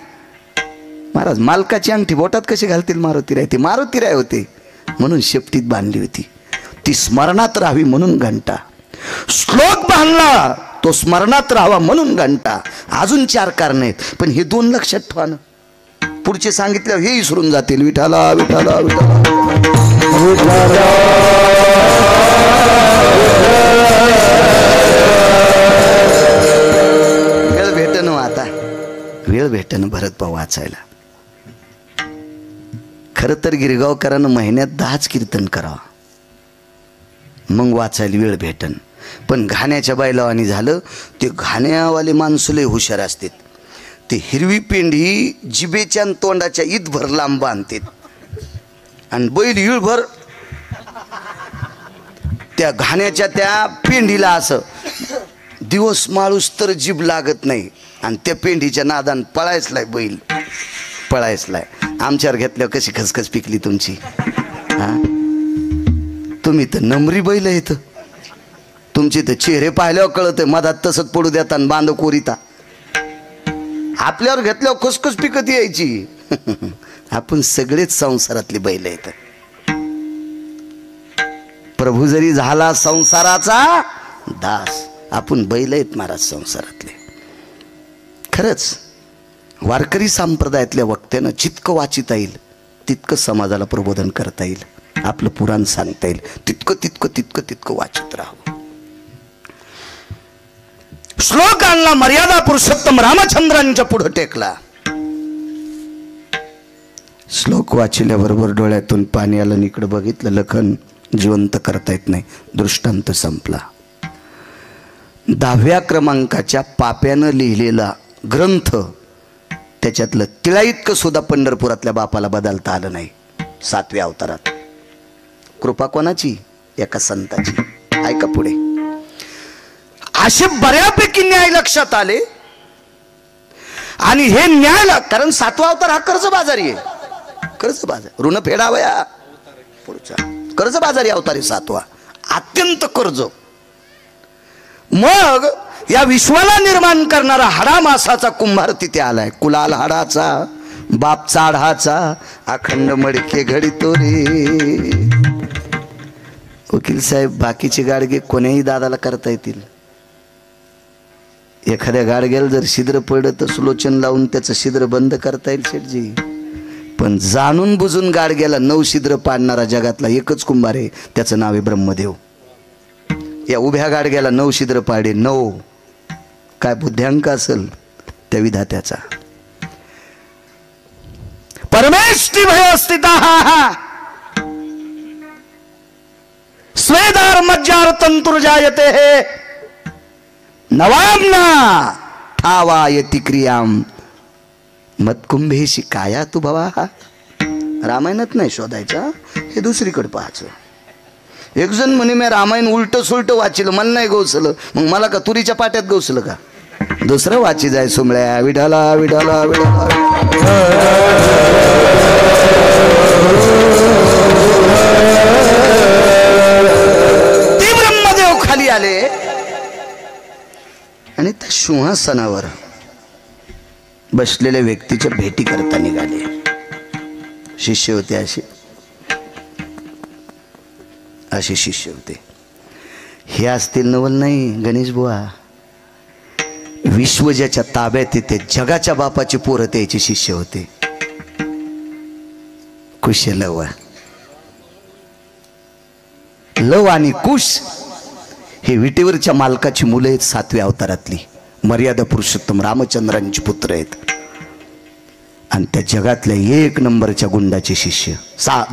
महाराज मालकाची अंगठी बोटात कशी घालतील मारुतीराय? ते मारुतीराय होते म्हणून शेपटीत बांधली होती. ती स्मरणात राहावी म्हणून घंटा. श्लोक बांधला तो स्मरणात राहावा म्हणून घंटा. अजून चार कारण आहेत पण हे दोन लक्षात ठेवा ना. पुढचे सांगितलं हे विसरून जातील. विठाला विठाला विठाला वेळ भेटन आता. वेळ भेटन भरत भाऊ वाचायला. खरं तर गिरगावकरांना महिन्यात 10च कीर्तन करावं मग वाचायला वेळ भेटन. पण घाण्याच्या बैलावानी झालं. ते घाण्यावाले माणसं लय हुशार असतात. ते हिरवी पेंढी जिबेच्या तोंडाच्या ईदभर लांब बांधतात आणि बैल इळभर त्या घाण्याच्या त्या पेंढीला असं दिवस माळूस तर जीभ लागत नाही आणि त्या पेंढीच्या नादान पळायचलाय बैल पळायचलाय. आमच्यावर घेतल्यावर कशी खसखस पिकली तुमची. हा तुम्ही तर नमरी बैल येत. तुमचे तर चेहरे पाहिल्यावर कळत मधात तसंच पडू देता आणि बांध कोरिता. आपल्यावर घेतल्यावर खुसखुस पिकत यायची. आपण सगळेच संसारातले बैल आहेत. प्रभू जरी झाला संसाराचा दास आपण बैल आहेत महाराज संसारातले. खरंच वारकरी संप्रदायातल्या वक्त्यानं जितकं वाचिता येईल तितकं समाजाला प्रबोधन करता येईल. आपलं पुराण सांगता येईल तितकं तितकं तितकं तितकं वाचित राहावं. श्लोक आणला, मर्यादा पुरुषोत्तम रामचंद्रांच्या पुढे टेकला. श्लोक वाचल्याबरोबर डोळ्यातून पाणी आलं. इकडे बघितलं, लखन जिवंत करता येत नाही, दृष्टांत संपला. 10व्या क्रमांकाच्या पाप्यानं लिहिलेला ग्रंथ, त्याच्यातलं तिळा इतकं सुद्धा पंढरपुरातल्या बापाला बदलता आलं नाही. 7व्या अवतारात कृपा कोणाची? एका संताची. ऐका पुढे. असे बऱ्यापैकी न्याय लक्षात आले. आणि हे न्याय, कारण 7वा अवतार हा कर्जबाजारी आहे. कर्जबाजार, ऋण फेडावया पुढचा कर्जबाजारी अवतारी 7वा, अत्यंत कर्ज. मग या विश्वाला निर्माण करणारा हाडा मासाचा कुंभार तिथे आलाय. कुलाल हाडाचा, बाप चाढाचा, अखंड मडके घडितो रे. वकील साहेब, बाकीचे गाडगे कोण्याही दादाला करता येतील. एखाद्या गाडग्याला जर छिद्र पडलं तर सुलोचन लावून त्याचं छिद्र बंद करता येईल शेठजी. पण जाणून बुजून गाडग्याला 9 छिद्र पाडणारा जगातला एकच कुंभार आहे, त्याचं नाव आहे ब्रह्मदेव. या उभ्या गाडग्याला 9 छिद्र पाडे. 9 काय बुद्ध्यांक असेल त्या विधात्याचा. परमेष्ठी भय स्थिता स्वेदार मज्जार तंतुर्जायते नवामना ठावायति क्रियाम मतकुंभेशी काया तू भवा. रामायणात नाही शोधायचा, हे दुसरीकडे पाहायचं. एक जण म्हणे मी रामायण उलट सुलट वाचिलं, मला नाही गवसलं. मग मला का तुरीच्या पाट्यात गवसलं का? दुसरं वाची जाय सोमळ्या. विठाला विठाला विठाला. ते ब्रह्मदेव खाली आले आणि त्या सिंहासनावर बसलेल्या व्यक्तीच्या भेटी करता निघाले. शिष्य होते असे शिष्य होते. हे असतील नवल नाही गणेश बुवा. विश्व ज्याच्या ताब्यात येते, जगाच्या बापाचे पोरं त्याचे शिष्य होते. कुश लव आणि कुश हे विटेवरच्या मालकाची मुलं आहेत. 7व्या अवतारातली मर्यादा पुरुषोत्तम रामचंद्रांची पुत्र आहेत. आणि त्या जगातल्या 1 नंबरच्या गुंडाचे शिष्य,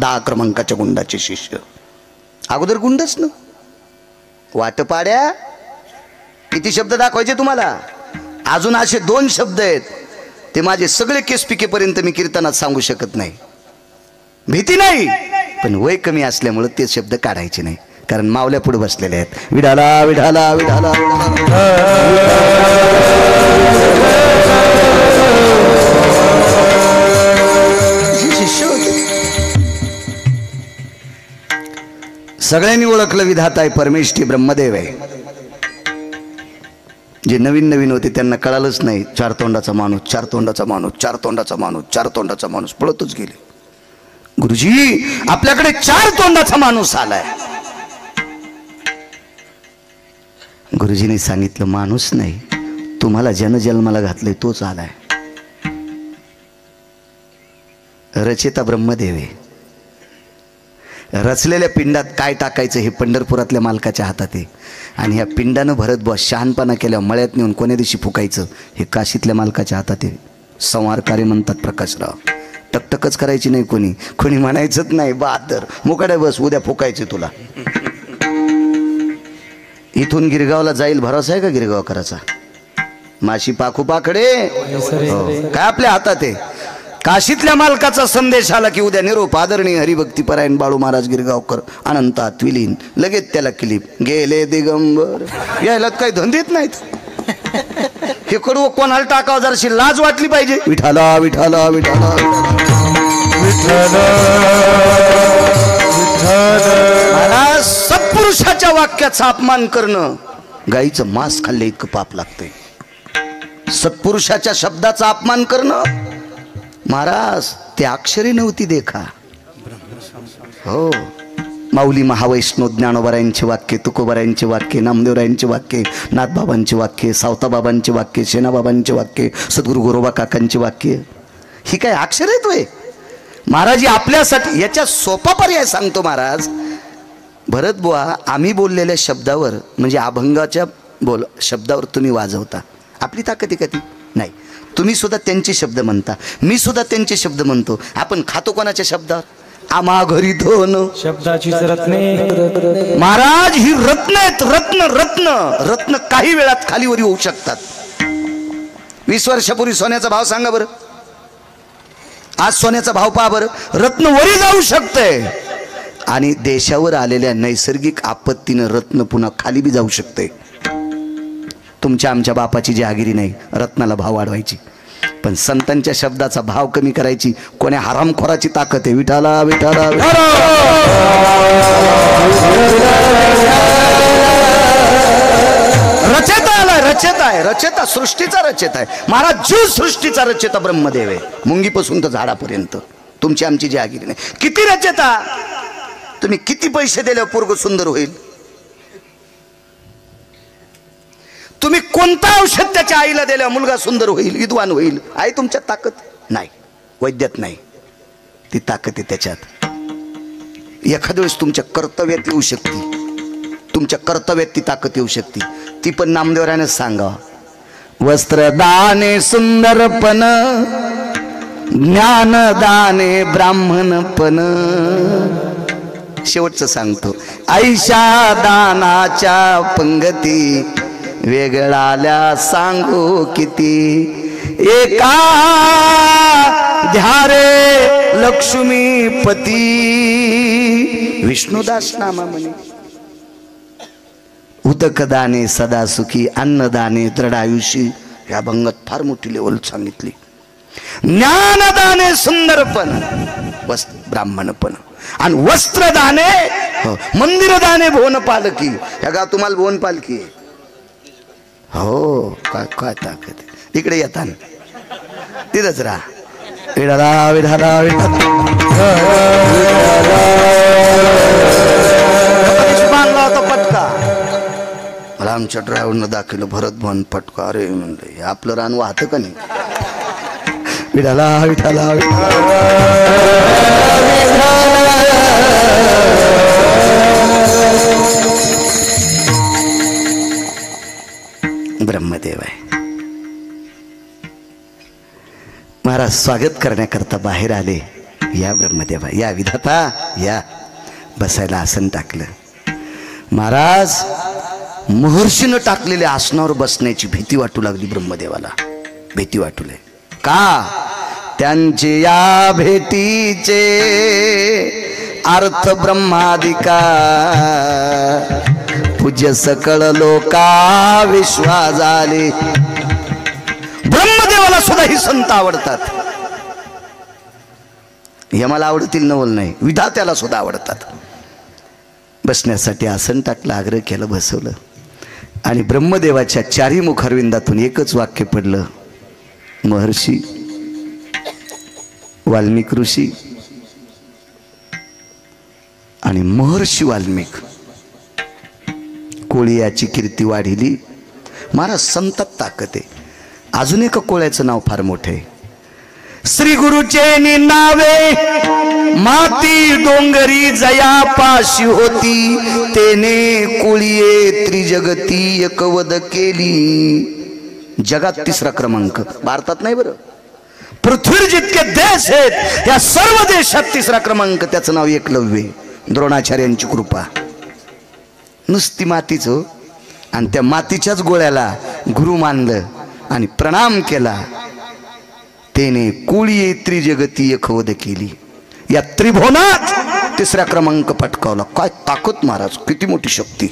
10 क्रमांकाच्या गुंडाचे शिष्य. अगोदर गुंडच ना. वाटपाड्या किती शब्द दाखवायचे तुम्हाला? अजून असे 2 शब्द आहेत, ते माझे सगळे केस पिकेपर्यंत मी कीर्तनात सांगू शकत नाही. भीती नाही, पण वय कमी असल्यामुळे ते शब्द काढायचे नाही, कारण मावल्या पुढे बसलेले आहेत. विढाला विढाला विढाला. शिष्य होते. सगळ्यांनी ओळखलं विधाता आहे, परमेष्ठी ब्रह्मदेव आहे. जे नवीन नवीन होते त्यांना कळालंच नाही. 4 तोंडाचा माणूस, 4 तोंडाचा माणूस, 4 तोंडाचा माणूस, 4 तोंडाचा माणूस पळतच गेले. गुरुजी, आपल्याकडे 4 तोंडाचा माणूस आलाय. गुरुजींनी सांगितलं, माणूस नाही, तुम्हाला जन्मला घातलंय तोच आलाय. रचेता ब्रह्मदेव आहे. रचलेल्या पिंडात काय टाकायचं हे पंढरपुरातल्या मालकाच्या हातात आहे. आणि ह्या पिंडानं भरत बस शहाणपणा केल्या मळ्यात नेऊन कोण्या दिवशी फुकायचं हे काशीतल्या मालकाच्या हातात आहे. संवारकारी म्हणतात प्रकाशराव. टकटकच करायची नाही, कोणी म्हणायचंच नाही बहादर मुकाड्या बस, उद्या फुकायचे तुला. इथून गिरगावला जाईल, भरोसा आहे का गिरगाव करायचा? माशी पाखू पाकडे काय आपल्या हातात आहे. काशीतल्या मालकाचा संदेश आला की उद्या निरोप आदरणीय हरिभक्तीपरायण बाळू महाराज गिरगावकर अनंतात विलीन. लगेच त्याला क्लिप गेले दिगंबर. यायला काही धंदेत नाहीत. हे कडू कोणाला टाकावं, जराशी लाज वाटली पाहिजे. विठाला विठाला विठाला विठाला. सत्पुरुषाच्या वाक्याचा अपमान करणं गाईचं मांस खाल्ले इतकं पाप लागतंय. सत्पुरुषाच्या शब्दाचा अपमान करणं, महाराज ते अक्षरी नव्हती देखा. हो, माऊली महावैष्णव ज्ञानोबरायांचे वाक्य, तुकोबरायांचे वाक्य, नामदेवरायांचे वाक्य, नाथबाबांचे वाक्य, सावताबाबांचे वाक्य, शेणाबाबांचे वाक्य, सद्गुरू गोरोबा काकांचे वाक्य, ही काय अक्षर आहेत वय? महाराज आपल्यासाठी याच्या सोपा पर्याय सांगतो महाराज. भरत बुवा, आम्ही बोललेल्या शब्दावर म्हणजे अभंगाच्या शब्दावर तुम्ही वाजवता, आपली ताकद आहे का ती? नाही. तुम्ही सुद्धा त्यांचे शब्द म्हणता, मी सुद्धा त्यांचे शब्द म्हणतो. आपण खातो कोणाच्या शब्दावर? आम्हा घरी धन शब्दाची रत्ने. महाराज ही रत्न आहेत, रत्न रत्न रत्न काही वेळात खालीवरी होऊ शकतात. 20 वर्षापूर्वी सोन्याचा भाव सांगा बरं, आज सोन्याचा भाव पहा बरं. रत्न वरी जाऊ शकतंय आणि देशावर आलेल्या नैसर्गिक आपत्तीनं रत्न पुन्हा खाली बी जाऊ शकते. तुमच्या आमच्या बापाची जहागिरी नाही रत्नाला भाव वाढवायची, पण संतांच्या शब्दाचा भाव कमी करायची कोण्या हरामखोराची ताकद आहे? विठाला विठाला रचेता आलाय, रचेता आहे, रचेता सृष्टीचा रचेता आहे. महाराज जीव सृष्टीचा रचेता ब्रह्मदेव आहे, मुंगीपासून तर झाडापर्यंत. तुमची आमची जहागिरी नाही. किती रचेता? तुम्ही किती पैसे दिले पोरग सुंदर होईल? तुम्ही कोणता औषध त्याच्या आईला दिल्या मुलगा सुंदर होईल, विद्वान होईल? आई तुमच्यात ताकद नाही, वैद्यात नाही, ती ताकद आहे त्याच्यात. एखाद्या वेळेस तुमच्या कर्तव्यात येऊ शकते, तुमच्या कर्तव्यात ती ताकद येऊ शकते. ती पण नामदेवरानेच सांगा. वस्त्रदाने सुंदरपण, ज्ञानदाने ब्राह्मणपण. शेवटचं सांगतो. ऐशा दानाच्या पंगती वेगळाल्या सांगू किती. एका ध्यारे लक्ष्मीपती विष्णुदास नामा म्हणे. उदकदाने सदा सुखी, अन्नदाने दृढायुषी. या भंगात फार मोठी लेवल सांगितली. ज्ञानदाने सुंदरपण, ब्राह्मणपण, आणि वस्त्रदाने मंदिरदाने भुवन पालकी. ह्या गा तुम्हाला भुवन पालकी आहे. हो काय काय ताकद. इकडे येता तिथंच राहा. विढाला विढाला बांधला होता पटका. मला आमच्या ड्रायव्हरनं दाखवलं भरत भवन पटका. अरे म्हणलं हे आपलं रान वाहतं का नाही? विठाला विठाला ब्रह्मदेव आहे. महाराज स्वागत करण्याकरता बाहेर आले. या ब्रह्मदेवा, या विधाता, या. बसायला आसन टाकलं. महाराज महर्षीनं टाकलेल्या आसनावर बसण्याची भीती वाटू लागली ब्रह्मदेवाला. भीती वाटू लागली. का? त्यांचे या भेटीचे अर्थ ब्रह्मादिका, पूज्य सकळ लोका विश्वा झाले. ब्रह्मदेवाला सुद्धा ही संत आवडतात. हे मला आवडतील नवल नाही, विधात्याला सुद्धा आवडतात. बसण्यासाठी आसन टाकलं, आग्रह केलं, बसवलं. आणि ब्रह्मदेवाच्या चारी मुखारविंदातून एकच वाक्य पडलं. महर्षी वाल्मिक ऋषी आणि महर्षी वाल्मिक कोळी याची कीर्ती वाढिली. महाराज संतात ताकद आहे. अजून एका कोळ्याचं नाव फार मोठं आहे. श्री गुरुचे नावे माती डोंगरी जया पाशी होती, तेने कोळीये त्रिजगती एकवद केली. जगात 3रा क्रमांक, भारतात नाही बरं, पृथ्वीवर जितके देश आहेत या सर्व देशात 3रा क्रमांक. त्याचं नाव एकलव्य. द्रोणाचार्यांची कृपा. नुसती मातीच. आणि त्या मातीच्याच गोळ्याला गुरु मानलं आणि प्रणाम केला. तेने कोळीये त्रिजगती एकवद केली. या त्रिभुवनात 3रा क्रमांक पटकावला. काय ताकद महाराज, किती मोठी शक्ती.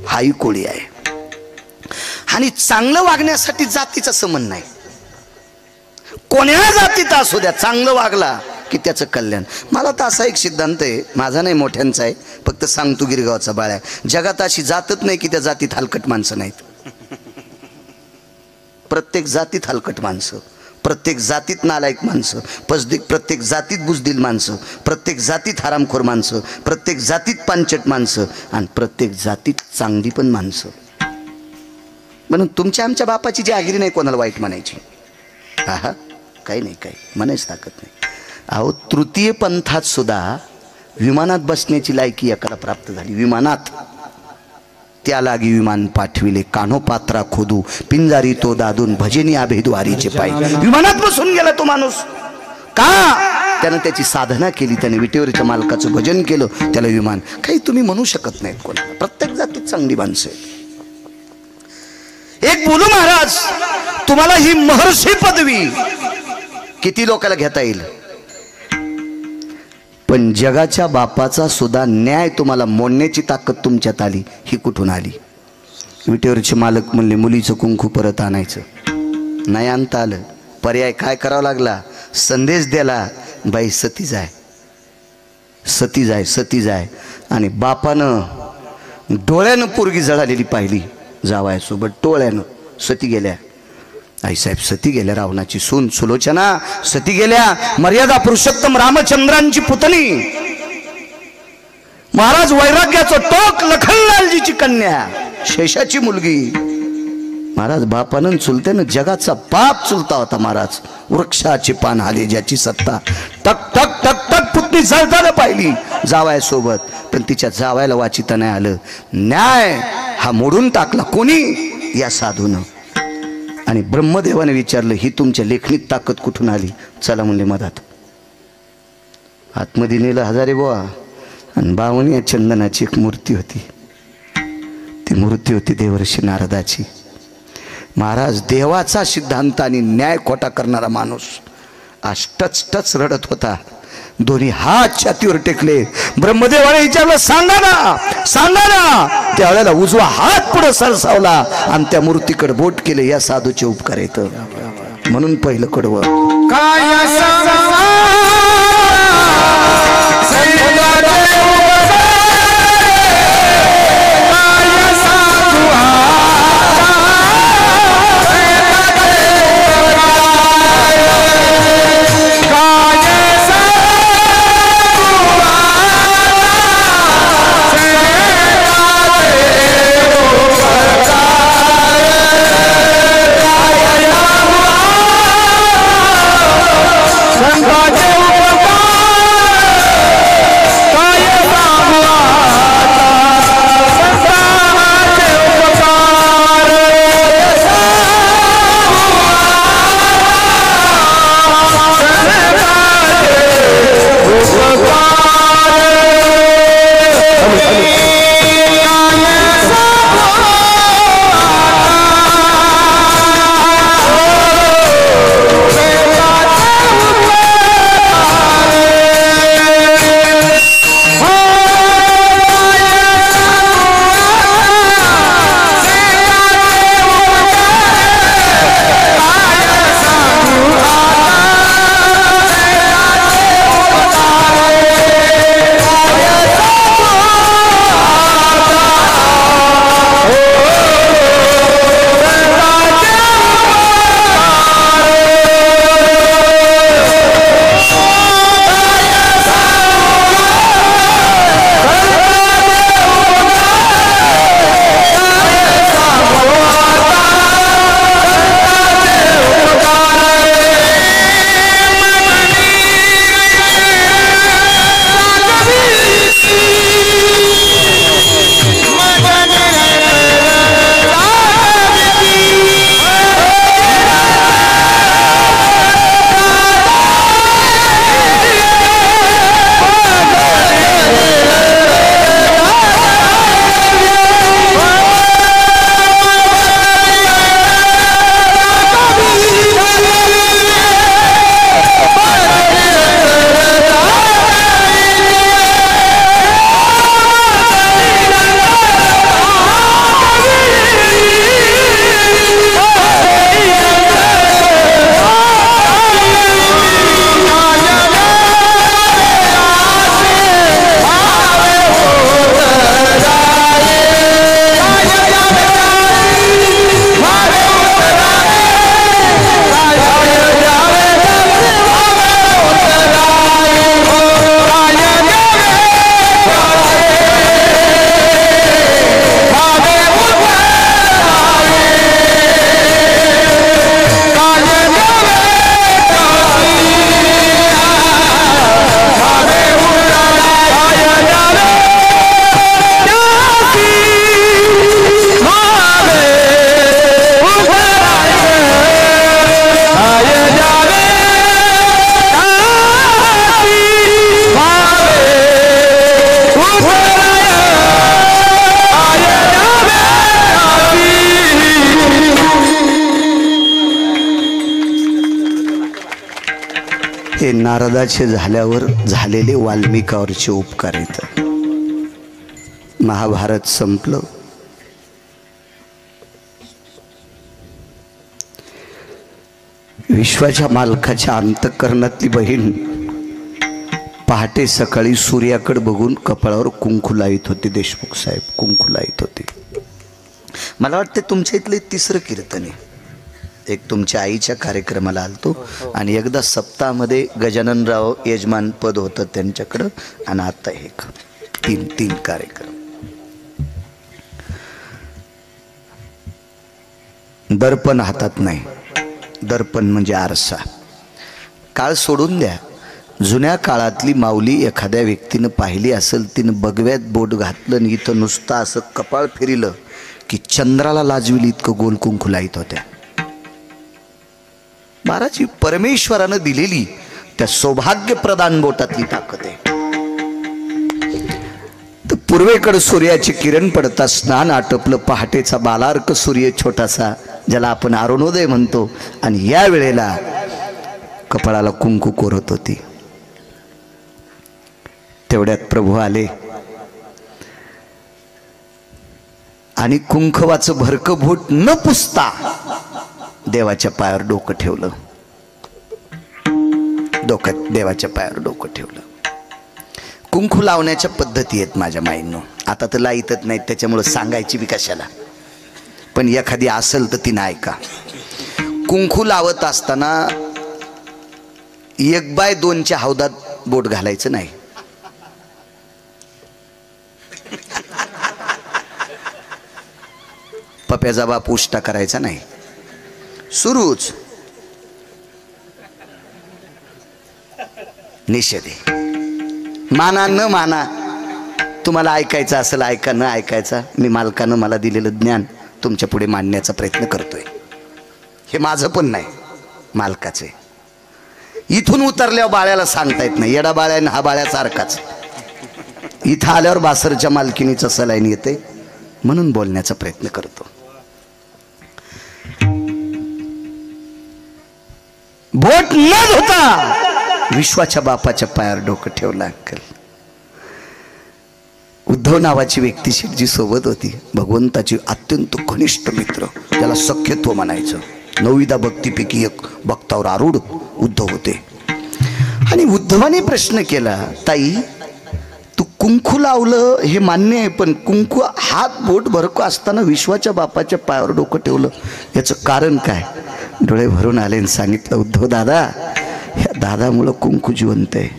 हाही कोळी आहे. आणि चांगलं वागण्यासाठी जातीचा संबंध नाही. कोण्या जातीचा असू द्या, चांगलं वागला की त्याचं कल्याण. मला तर असा एक सिद्धांत आहे, माझा नाही मोठ्यांचा आहे, फक्त सांगतो गिरगावचा बाळा. जगात अशी जातच नाही की त्या जातीत हलकट माणसं नाहीत. प्रत्येक जातीत हलकट माणसं, प्रत्येक जातीत नालायक माणसं, प्रत्येक जातीत बुजदिल माणसं, प्रत्येक जातीत हरामखोर माणसं, प्रत्येक जातीत पांचट माणसं, आणि प्रत्येक जातीत चांगली पण माणसं. म्हणून तुमच्या आमच्या बापाची जी आगिरी नाही कोणाला वाईट म्हणायची. हा काही नाही, काही म्हणायची ताकद नाही. अहो तृतीय पंथात सुद्धा विमानात बसण्याची लायकी एकाला प्राप्त झाली. विमानात त्या लागी विमान पाठविले, कान्होपात्रा खोदू पिंजारी तो दादून भजनी अभेद्वारीचे पायी. विमानात बसून गेला तो माणूस. का? त्यानं त्याची साधना केली, त्याने विटेवरच्या मालकाचं भजन केलं, त्याला विमान. काही तुम्ही म्हणू शकत नाहीत कोणाला. प्रत्येक जातीत चांगली माणसं आहेत. एक बोलू महाराज, तुम्हाला ही महर्षी पदवी किती लोकांना घेता येईल, पण जगाच्या बापाचा सुद्धा न्याय तुम्हाला मोडण्याची ताकद तुमच्यात आली, ही कुठून आली? विटेवरचे मालक म्हणले मुलीचं कुंकू परत आणायचं, नाही आणता आलं. पर्याय काय करावा लागला? संदेश दिला, बाई सती जाय, सती जाय, सती जाय. आणि बापानं डोळ्यानं पोरगी जळालेली पाहिली, जावयासोबत डोळ्यानं. सती गेल्या, आईसाहेब सती गेल्या, रावणाची सून सुलोचना सती गेल्या, मर्यादा पुरुषोत्तम रामचंद्रांची पुतणी. महाराज वैराग्याचं टोक, लखनलालजीची कन्या, शेषाची मुलगी. महाराज बापानं चुलत्यानं जगाचा बाप चुलता होता महाराज. वृक्षाची पान आले ज्याची सत्ता, टक टक टक टक पुतणी जळताना पाहिली जावयासोबत, पण तिच्या जावयाला वाचिता नाही आलं. न्याय हा मोडून टाकला कोणी? या साधूनं. आणि ब्रह्मदेवाने विचारलं, ही तुमच्या लेखणीत ताकद कुठून आली? चला म्हणले मधात. आतमध्ये नेलं हजारे बुवा, आणि बावणी या चंदनाची एक मूर्ती होती. ती मूर्ती होती देवर्षी नारदाची. महाराज देवाचा सिद्धांत आणि न्याय खोटा करणारा माणूस आज टच टच रडत होता. दोन्ही हात छातीवर टेकले. ब्रह्मदेवाने विचारलं, सांगा ना, सांगा ना. त्यावेळेला उजवा हात पुढे सरसावला आणि त्या मूर्तीकडे बोट केले. या साधूचे उपकार येत म्हणून पहिलं कडवं काय हे नारदाचे झाल्यावर झालेले वाल्मिकावरचे उपकार आहेत. महाभारत संपलं. विश्वाच्या मालकाच्या अंतःकरणातली बहीण पहाटे सकाळी सूर्याकडे बघून कपाळावर कुंकू लाईत होते. देशमुख साहेब कुंकू लाईत होते. मला वाटतं तुमच्या इथले तिसरं कीर्तन आहे. एक तुमच्या आईच्या कार्यक्रमाला आलतो आणि एकदा सप्ताहामध्ये गजाननराव यजमान पद होतं त्यांच्याकडं आणि आता एक तीन कार्यक्रम. दर्पण हातात नाही. दर्पण म्हणजे आरसा. काळ सोडून द्या. जुन्या काळातली माऊली एखाद्या व्यक्तीनं पाहिली असेल, तिनं बगव्यात बोट घातलं आणि इथं नुसतं असं कपाळ फिरिलं की चंद्राला लाजविल इतकं गोल कुंकू लाईत होत्या. महाराज परमेश्वरानं दिलेली त्या सौभाग्य प्रदान बोटातली ताकद आहे. तर पूर्वेकडे सूर्याचे किरण पडता स्नान आटपलं. पहाटेचा बालार्क सूर्य छोटासा ज्याला आपण अरुणोदय म्हणतो आणि या वेळेला कपाळाला कुंकू कोरत होती. तेवढ्यात प्रभू आले आणि कुंकवाचं भरकं बोट न पुसता देवाच्या पायावर डोकं ठेवलं. डोक्यात देवाच्या पायावर डोकं ठेवलं. कुंकू लावण्याच्या पद्धती आहेत माझ्या माईंनो. आता तर लाईतच नाहीत त्याच्यामुळे सांगायची बी कशाला, पण एखादी असेल तर ती नाही का. कुंकू लावत असताना 1/2च्या हौदात बोट घालायचं नाही. पप्याचा बाप उष्टा करायचा नाही. सुरूच निषेध आहे. माना न माना, तुम्हाला ऐकायचं असेल ऐका, न ऐकायचा मी मालकानं मला दिलेलं ज्ञान तुमच्या पुढे मांडण्याचा प्रयत्न करतोय. हे माझं पण नाही, मालकाचे. इथून उतरल्यावर बाळ्याला सांगता येत नाही. येडा बाळ्यानं हा बाळ्यासारखाच. इथं आल्यावर बासरच्या मालकिनीचं सलाईन येते म्हणून बोलण्याचा प्रयत्न करतो. बोट न धुता विश्वाच्या बापाच्या पायावर डोकं ठेवलं. अंकल उद्धव नावाची व्यक्ती शेठजी सोबत होती. भगवंताची अत्यंत घनिष्ठ मित्र, त्याला सख्यत्व म्हणायचं. 9 भक्तीपैकी एक भक्तावर आरूढ उद्धव होते. आणि उद्धवाने प्रश्न केला, ताई तू कुंकू लावलं हे मान्य आहे, पण कुंकू हात बोट भरको असताना विश्वाच्या बापाच्या पायावर डोकं ठेवलं, याचं कारण काय? डोळे भरून आले आणि सांगितलं, उद्धव दादा, ह्या दादामुळं कुंकू जिवंत आहे.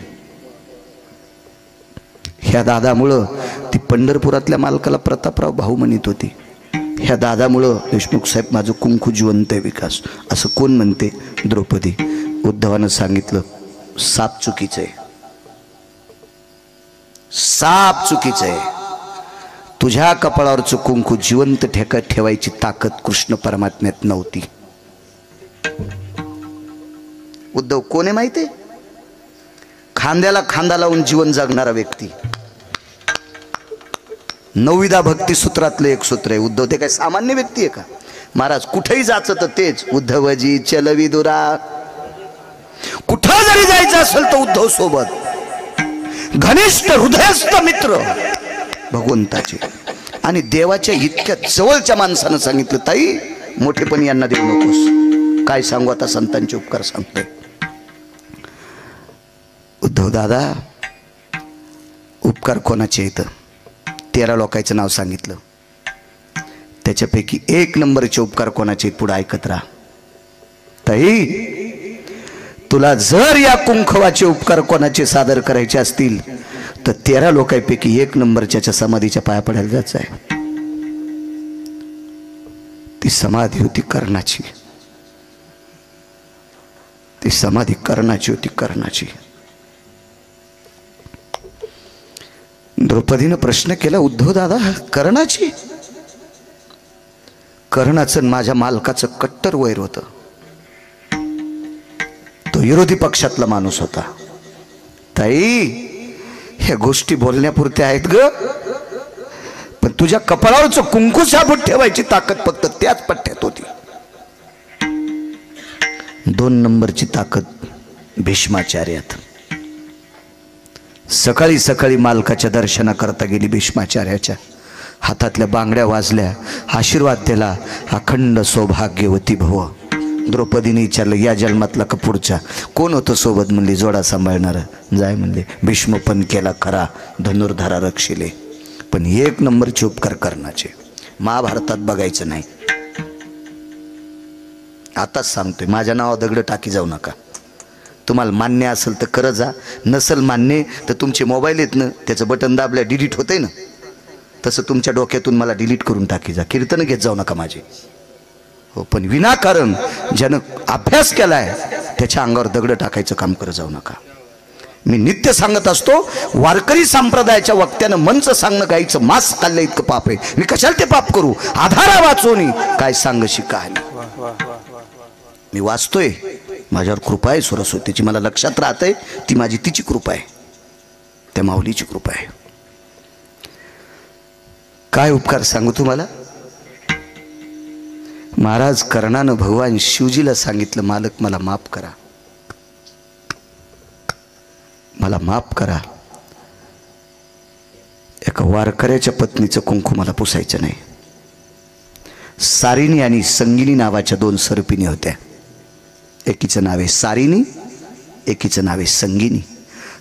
ह्या दादामुळं ती पंढरपुरातल्या मालकाला प्रतापराव भाऊ म्हणत होती. ह्या दादामुळं देशमुख साहेब माझं कुंकू जिवंत आहे. विकास असं कोण म्हणते? द्रौपदी. उद्धवानं सांगितलं, साप चुकीचं आहे. साप चुकीचं आहे. तुझ्या कपाळावरचं कुंकू जिवंत ठेवायची ताकद कृष्ण परमात्म्यात नव्हती. उद्धव कोण आहे माहिती? खांद्याला खांदा लावून जीवन जगणारा व्यक्ती. 9 भक्ती सूत्रातलं एक सूत्र आहे. उद्धव ते काय सामान्य व्यक्ती आहे का? महाराज कुठेही जायचं तर तेच उद्धवजी चलवी दुरा. कुठं जरी जायचं असेल तर उद्धव सोबत. घनिष्ठ हृदयस्थ मित्र भगवंताचे. आणि देवाच्या इतक्या जवळच्या माणसानं सांगितलं, ताई मोठेपणी यांना देऊ नकोस. काय सांगू आता, संतांचे उपकार सांगतोय. उद्धव दादा, उपकार कोणाचे येतं? 13 लोकांचं नाव सांगितलं. त्याच्यापैकी 1 नंबरचे उपकार कोणाचे आहेत? पुढे ऐकत राहा. ताई तुला जर या कुंकवाचे उपकार कोणाचे सादर करायचे असतील तर 13 लोकांपैकी 1 नंबरच्या समाधीच्या पाया पडायला जायचं आहे. ती समाधी होती कर्णाची. ती समाधी कर्णाची होती, कर्णाची. द्रौपदीनं प्रश्न केला, उद्धव दादा कर्णाची? कर्णाचं माझ्या मालकाचं कट्टर वैर होतं. तो विरोधी पक्षातला माणूस होता. ताई ह्या गोष्टी बोलण्यापुरत्या आहेत ग, पण तुझ्या कपाळावरचं कुंकू साबूत ठेवायची ताकद फक्त त्याच पट्ट्यात होती. 2 नंबरची ताकद भीष्माचार्यात सकाळी सकाळी मालकाच्या दर्शनाकरता गेली. भीष्माचार्याच्या हातातल्या बांगड्या वाजल्या, आशीर्वाद दिला, अखंड सौभाग्यवती भव. द्रौपदीने विचारलं, या जन्मातला का पुढचा? कोण होतं सोबत? म्हणली, जोडा सांभाळणार. जाय म्हणले. भीष्म पण केला खरा, धनुर्धारा रक्षिले, पण एक नंबरचे उपकार करण्याचे. महाभारतात बघायचं नाही. आताच सांगतोय, माझ्या नावावर दगड टाकी जाऊ नका. तुम्हाला मान्य असेल तर करत जा, नसेल मान्य तर तुमचे मोबाईल आहेत ना, त्याचं बटन दाबल्या डिलीट होतंय ना, तसं तुमच्या डोक्यातून मला डिलीट करून टाकी जा. कीर्तन घेत जाऊ नका माझे. हो, पण विनाकारण ज्यानं अभ्यास केलाय त्याच्या अंगावर दगड टाकायचं काम करत जाऊ नका. मी नित्य सांगत असतो, वारकरी संप्रदायाच्या वक्त्यानं मंच सांगणं गायचं मांस खाल्लं इतकं पाप आहे. मी कशाला ते पाप करू? आधारा वाचोनी काय सांगशी कहाणी. मी वाचतोय, माझ्यावर कृपा आहे सरस्वतीची, मला लक्षात राहतंय ती माझी तिची कृपा आहे, त्या माऊलीची कृपा आहे. काय उपकार सांगू तुम्हाला? महाराज कर्णानं भगवान शिवजीला सांगितलं, मालक मला माफ करा, मला माफ करा. एका वारकऱ्याच्या पत्नीचं कुंकू मला पुसायचं नाही. सारिणी आणि संगिनी नावाच्या दोन सर्पिणी होत्या. एकीचं नाव आहे सारिणी, एकीचं नाव आहे संगिनी.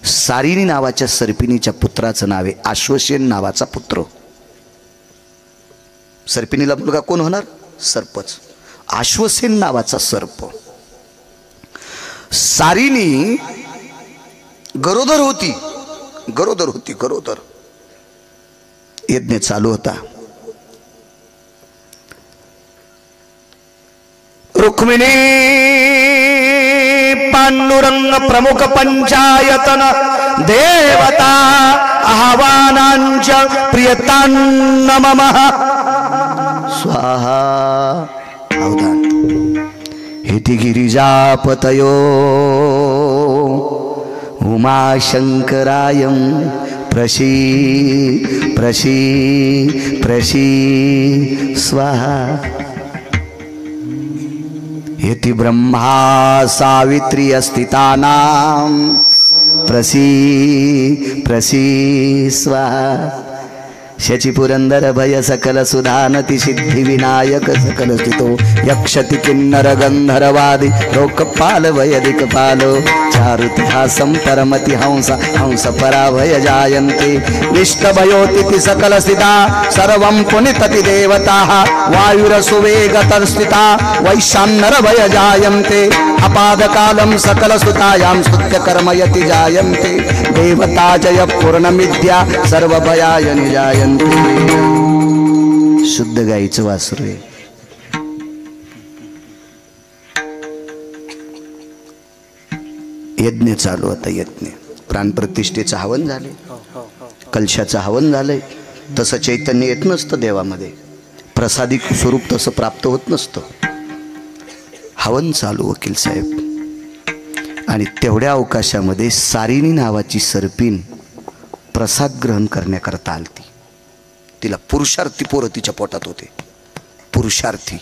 सारिणी नावाच्या सर्पिणीच्या पुत्राचं नाव आहे आश्वसेन नावाचा पुत्र. सर्पिणीला मुलगा कोण होणार? सर्पच. आश्वसेन नावाचा सर्प. सारिणी गरोदर होती, गरोदर होती, गरोदर. यज्ञ चालू होता. रुक्मिणी पांडुरंग प्रमुख पंचायतन देवता आह्वानांच्या प्रियतान्न ममः स्वाहा. अवधान. हेति गिरिजापतयो उमाशंकरायं प्रशी प्रशी प्रशी स्वाहा. हेति ब्रह्मा सावित्री अस्थितानां प्रसी प्रसी स्वाहा. शची पुरंदर भय सकल सुधानति सिद्धि विनायक सकल स्थितो यक्षति किन्नर गंधर्वादि लोकपाल वयदिक पालो चारुतिहासं परमति हंस हंस पराभय जायन्ते निष्ठभयोतिथि सकल स्थिता सर्वं पुनितति देवताः वायुरसुवेगतर स्थिता वैशान्नर भय जायन्ते अपादकालं सकल सुतायां स्तुत्य कर्मयति जायन्ते देवता जय पूर्णमिद्या सर्वभयाय निजायन्ते. शुद्ध गाईचं वासरू आहे. यज्ञ चालू होता. यज्ञ प्राणप्रतिष्ठेचं हवन झाले, कलशाचं हवन झालंय. तसं चैतन्य येत नसतं देवामध्ये, प्रसादिक स्वरूप तसं प्राप्त होत नसतं. हवन चालू वकील साहेब. आणि तेवढ्या अवकाशामध्ये सारिणी नावाची सर्पिण प्रसाद ग्रहण करण्याकरता आलती. तिला पुरुषार्थी पोरं तिच्या पोटात होते, पुरुषार्थी.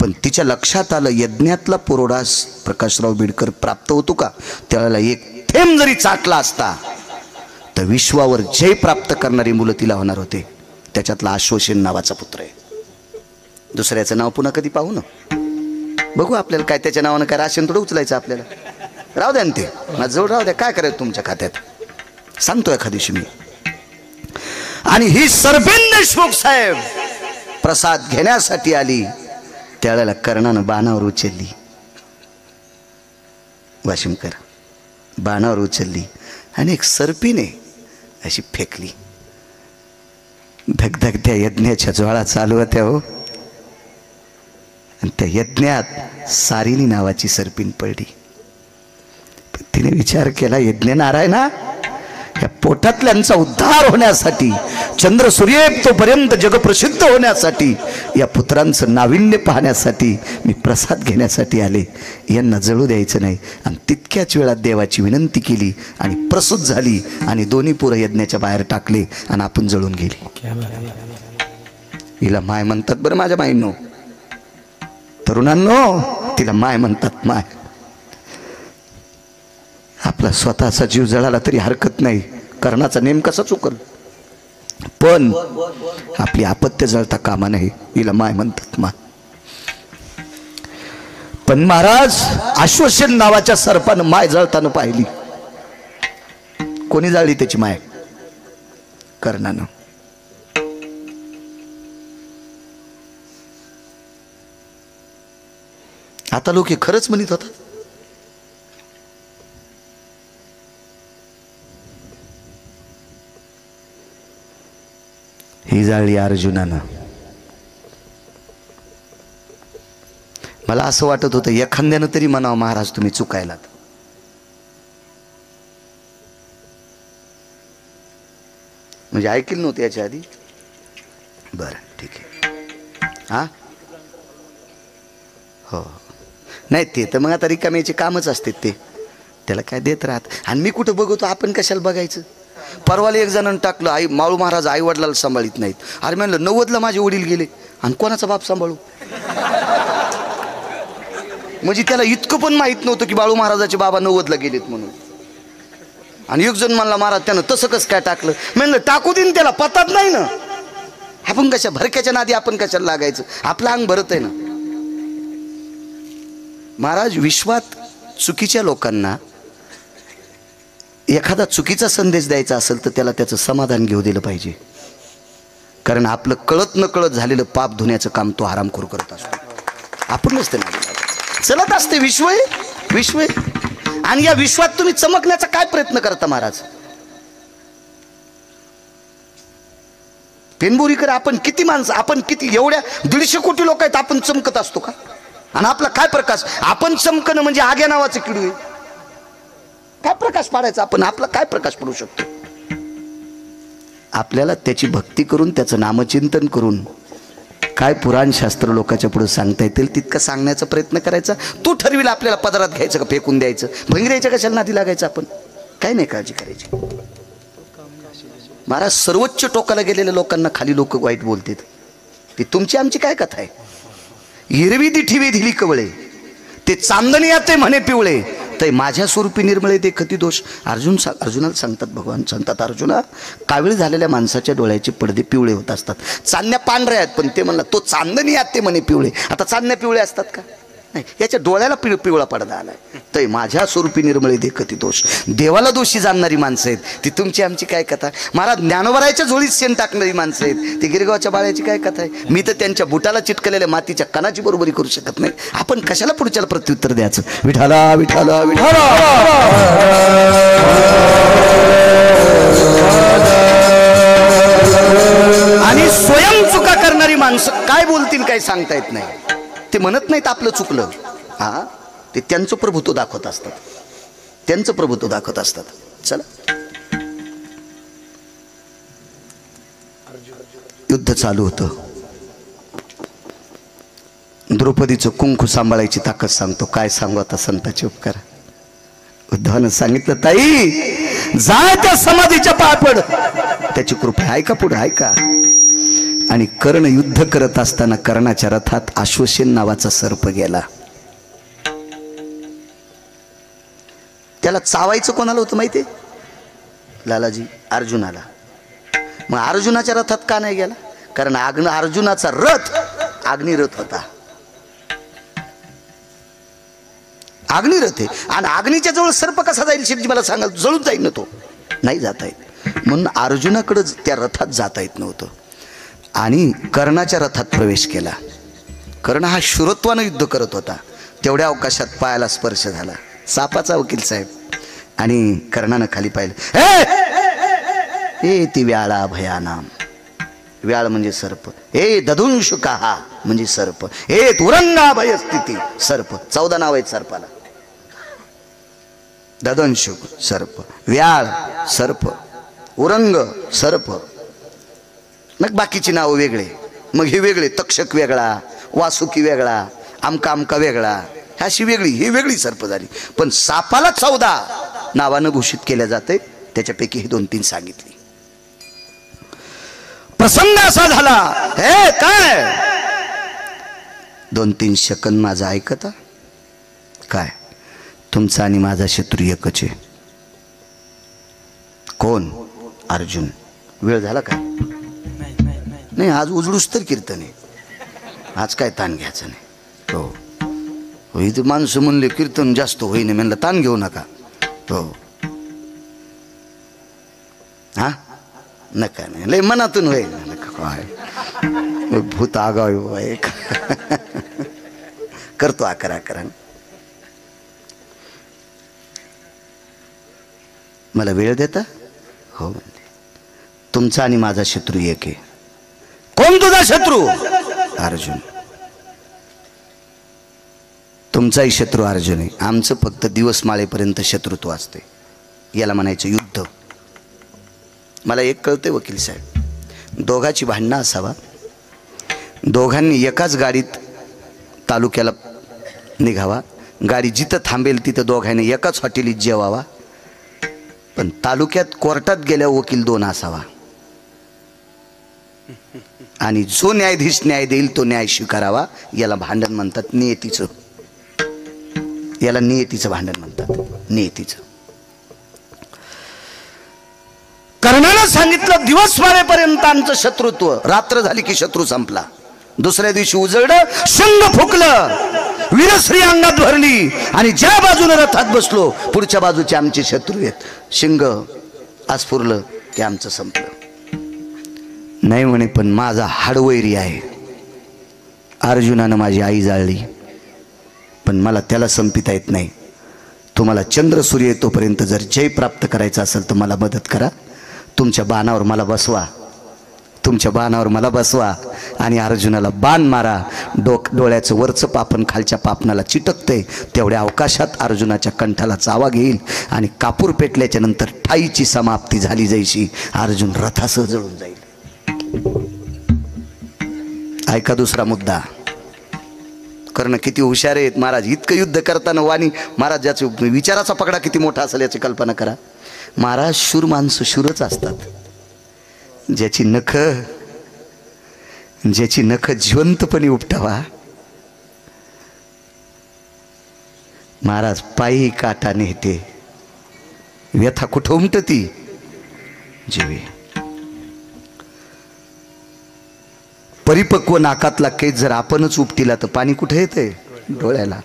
पण तिच्या लक्षात आलं, यज्ञातला पुरोडास प्रकाशराव बिडकर प्राप्त होतो का, त्याला एक थेंब जरी चाटला असता तर विश्वावर जय प्राप्त करणारी मुलं तिला होणार होते. त्याच्यातला आश्वसेन नावाचा पुत्र आहे. दुसऱ्याचं नाव पुन्हा कधी पाहू ना, बघू आपल्याला काय त्याच्या नावानं काय राशन थोडं उचलायचं आपल्याला. राहू द्या ना, ते माझं जवळ राहू द्या. काय करायचं तुमच्या खात्यात सांगतो एखाद दिवशी मी. आणि ही सर्पिण देशमुख साहेब प्रसाद घेण्यासाठी आली. त्यावेळेला कर्णानं बाणावर उचलली, वाशिमकर बाणावर उचलली आणि एक सर्पिणे अशी फेकली. धगधग त्या यज्ञाच्या ज्वाळा चालू होत्या हो. आणि त्या यज्ञात सारिणी नावाची सर्पिण पडली. तिने विचार केला, यज्ञ नारायणा, या पोटातल्यांचा उद्धार होण्यासाठी, चंद्र सूर्य तोपर्यंत जगप्रसिद्ध होण्यासाठी, या पुत्रांचं नाविन्य पाहण्यासाठी मी प्रसाद घेण्यासाठी आले. यांना जळू द्यायचं नाही. आणि तितक्याच वेळात देवाची विनंती केली आणि प्रसूत झाली. आणि दोन्ही पोरं यज्ञाच्या बाहेर टाकले आणि आपण जळून गेली. हिला माय म्हणतात बरं माझ्या माईंनो, तरुणांनो, तिला माय म्हणतात. माय आपला स्वतःचा जीव जळाला तरी हरकत नाही, कर्णाचा नेम कसा चुकल, पण आपली अपत्य जळता कामा नाही, हिला माय म्हणतात मा. पण महाराज अश्वसेन नावाच्या सर्पानं माय जळताना पाहिली. कोणी जाळली त्याची माय? कर्णानं. आता लोक हे खरंच म्हणत होता. ही जाळली अर्जुनानं. मला असं वाटत होतं एखाद्यानं तरी म्हणावं महाराज तुम्ही चुकायलात. म्हणजे ऐकलं नव्हतं याच्या आधी. बरं ठीक आहे. हा हो नाही ते तर मग आता रिकाम्याचे कामच असते ते, त्याला काय देत राहत. आणि मी कुठं बघतो, आपण कशाला बघायचं. परवाला एक जणांनी टाकलं आई माळू महाराज आई वडिलाला सांभाळीत नाहीत. अरे म्हणलं 90ला माझे वडील गेले आणि कोणाचा बाप सांभाळू. म्हणजे त्याला इतकं पण माहित नव्हतं की बाळू महाराजाचे बाबा 90ला गेलेत म्हणून. आणि एक जण म्हणला महाराज त्यानं तसं कसं काय टाकलं. म्हणलं टाकू देईन, त्याला पतात नाही ना. आपण कशा भरक्याच्या नादी आपण कशाला लागायचं, आपलं अंग भरत आहे ना. महाराज विश्वात चुकीच्या लोकांना एखादा चुकीचा संदेश द्यायचा असेल तर त्याला त्याचं समाधान घेऊ दिलं पाहिजे. कारण आपलं कळत न कळत झालेलं पाप धुण्याचं काम तो हरामखोर करत असतो. आपण नसते ना चलत असते विश्व विश्व. आणि या विश्वात तुम्ही चमकण्याचा काय प्रयत्न करता महाराज. पेनबोरीकर आपण किती माणसं, आपण किती एवढ्या 150 कोटी लोक आहेत, आपण चमकत असतो का. आणि आपला काय प्रकाश, आपण चमकणं म्हणजे आग्या नावाचं किडू आहे. काय प्रकाश पाडायचा आपण, आपला काय प्रकाश पडू शकतो. आपल्याला त्याची भक्ती करून त्याचं नामचिंतन करून काय पुराण शास्त्र लोकांच्या पुढे सांगता येतील तितकं सांगण्याचा प्रयत्न करायचा. तू ठरविला आपल्याला पदरात घ्यायचं का फेकून द्यायचं, भंगऱ्याच्या कशाला नादी लागायचं. आपण काय नाही काळजी करायची. महाराज सर्वोच्च टोकाला गेलेल्या लोकांना खाली लोक वाईट बोलतात. ती तुमची आमची काय कथा आहे. हिरवी दिठीवी दिली कवळे ते चांदणी याते म्हणे पिवळे ते माझ्या स्वरूपी निर्मळे ते खती दोष. अर्जुनाला सांगतात भगवान सांगतात अर्जुना कावीळ झालेल्या माणसाच्या डोळ्याचे पडदे पिवळे होत असतात. चांदण्या पांढऱ्या आहेत पण ते म्हणला तो चांदणी याते म्हणे पिवळे. आता चांदण्या पिवळे असतात का नाही, याच्या डोळ्याला पिवळा पडदा आलाय. तर माझ्या स्वरूपी निर्मळे देखती दोष. देवाला दोषी जाणणारी माणसं आहेत ती तुमची आमची काय कथा. महाराज ज्ञानोबरायच्या झोळीत शेण टाकणारी माणसं आहेत ती गिरगावच्या बाळ्याची काय कथा आहे. मी तर त्यांच्या बुटाला चिटकलेल्या मातीच्या कणाची बरोबरी करू शकत नाही. आपण कशाला पुढच्याला प्रत्युत्तर द्यायचं. विठाला विठाला विठाला. आणि स्वयं चुका करणारी माणसं काय बोलतील काय सांगता येत नाही. ते म्हणत नाहीत आपलं चुकलं. हा ते त्यांचं प्रभुत्व दाखवत असतात, त्यांचं प्रभुत्व दाखवत असतात. चला युद्ध चालू होतं. द्रौपदीचं कुंकू सांभाळायची ताकद सांगतो. काय सांगू आता संतांचे उपकार. उद्धवानं सांगितलं ताई जाय त्या समाधीच्या पाय पड, त्याची कृपा आहे का पुढे आहे का. आणि कर्ण युद्ध करत असताना कर्णाच्या रथात अश्वसेन नावाचा सर्प गेला. त्याला चावायचं कोणाला होतं माहितीये लालाजी, अर्जुनाला. मग अर्जुनाच्या रथात का नाही गेला, कारण अर्जुनाचा रथ अग्निरथ होता. अग्निरथ आहे आणि अग्नीच्या जवळ सर्प कसा जाईल शेटजी मला सांगाल. जळून जाईल ना तो, नाही जाता येत. म्हणून अर्जुनाकडे त्या रथात जाता येत नव्हतं आणि कर्णाच्या रथात प्रवेश केला. कर्ण हा शूरत्वानं युद्ध करत होता. तेवढ्या अवकाशात पायाला स्पर्श झाला. सापाचा वकील साहेब. आणि कर्णानं खाली पाहिलं. ए ती व्याळा भयानाम. व्याळ म्हणजे सर्प. ए दधुंशुका म्हणजे सर्प. ए तुरंगा भय स्थिती सर्प. 14 नाव आहेत सर्पाला. ददंशुक सर्प, व्याळ सर्प, उरंग सर्प. मग बाकीची नावं वेगळे. मग हे वेगळे, तक्षक वेगळा, वासुकी वेगळा, आमका आमका वेगळा, अशी वेगळी ही वेगळी सर्प झाली. पण सापाला 14 नावानं घोषित केल्या जाते. त्याच्यापैकी हे 2-3 सांगितली. प्रसंग असा झाला. हे काय 2-3 सेकंद माझा ऐकता काय. तुमचा आणि माझा शत्रू एकच आहे. कोण? अर्जुन. वेळ झाला का? नाही, आज उजळूस तर कीर्तन आहे, आज काय ताण घ्यायचं नाही. हो, इथे माणसं म्हणले कीर्तन जास्त होईने, म्हणलं ताण घेऊ नका. हो, हा नका, नाही लय मनातून होईल. काय भूत आगाव एक करतो 11 मला वेळ देता? हो म्हणते. तुमचा आणि माझा शत्रू एक आहे. कोण तुझा शत्रू? अर्जुन. तुमचाही शत्रू अर्जुन आहे, आमचं फक्त दिवस माळेपर्यंत शत्रुत्व असते. याला म्हणायचं युद्ध. मला एक कळते वकील साहेब, दोघाची भांडणं असावा, दोघांनी एकाच गाडीत तालुक्याला निघावा, गाडी जिथं थांबेल तिथं दोघांनी एकाच हॉटेलीत जेवावा, पण तालुक्यात कोर्टात गेल्यावर वकील 2 असावा, आणि जो न्यायाधीश न्याय देईल तो न्याय स्वीकारावा. याला भांडण म्हणतात नियतीचं. याला नियतीचं भांडण म्हणतात, नियतीचं. कर्णाला सांगितलं दिवस मारेपर्यंत आमचं शत्रुत्व, रात्र झाली की शत्रू संपला. दुसऱ्या दिवशी उजळलं, शंग फुकलं, वीरश्री अंगात भरली, आणि ज्या बाजूने रथात बसलो पुढच्या बाजूचे आमचे शत्रू आहेत. शिंग आस्फुरलं की आमचं संपलं. नाही म्हणे, पण माझा हाडवैरी आहे. अर्जुनानं माझी आई जाळली, पण मला त्याला संपिता येत नाही. तुम्हाला चंद्र सूर्य येतोपर्यंत जर जय प्राप्त करायचं असेल तर मला मदत करा. तुमच्या बाणावर मला बसवा, तुमच्या बाणावर मला बसवा, आणि अर्जुनाला बाण मारा. डोळ्याचं वरचं पापण खालच्या पापणाला चिटकते, तेवढ्या अवकाशात अर्जुनाच्या कंठाला चावा घेईल, आणि कापूर पेटल्याच्या नंतर ठाईची समाप्ती झाली जैशी अर्जुन रथासह जळून जाईल. ऐका दुसरा मुद्दा. कर्ण किती हुशार आहेत महाराज. इतकं युद्ध करताना वाणी महाराज, ज्याचा विचाराचा पगडा किती मोठा असेल याची कल्पना करा. महाराज शूर माणसं शूरच असतात. ज्याची नख जिवंतपणे उपटावा, महाराज पायी काटा नेते. व्यथा कुठं उमटती? जीवे. परिपक्व नाकातला केस जर आपणच उपटिला तर पाणी कुठे येते? डोळ्याला.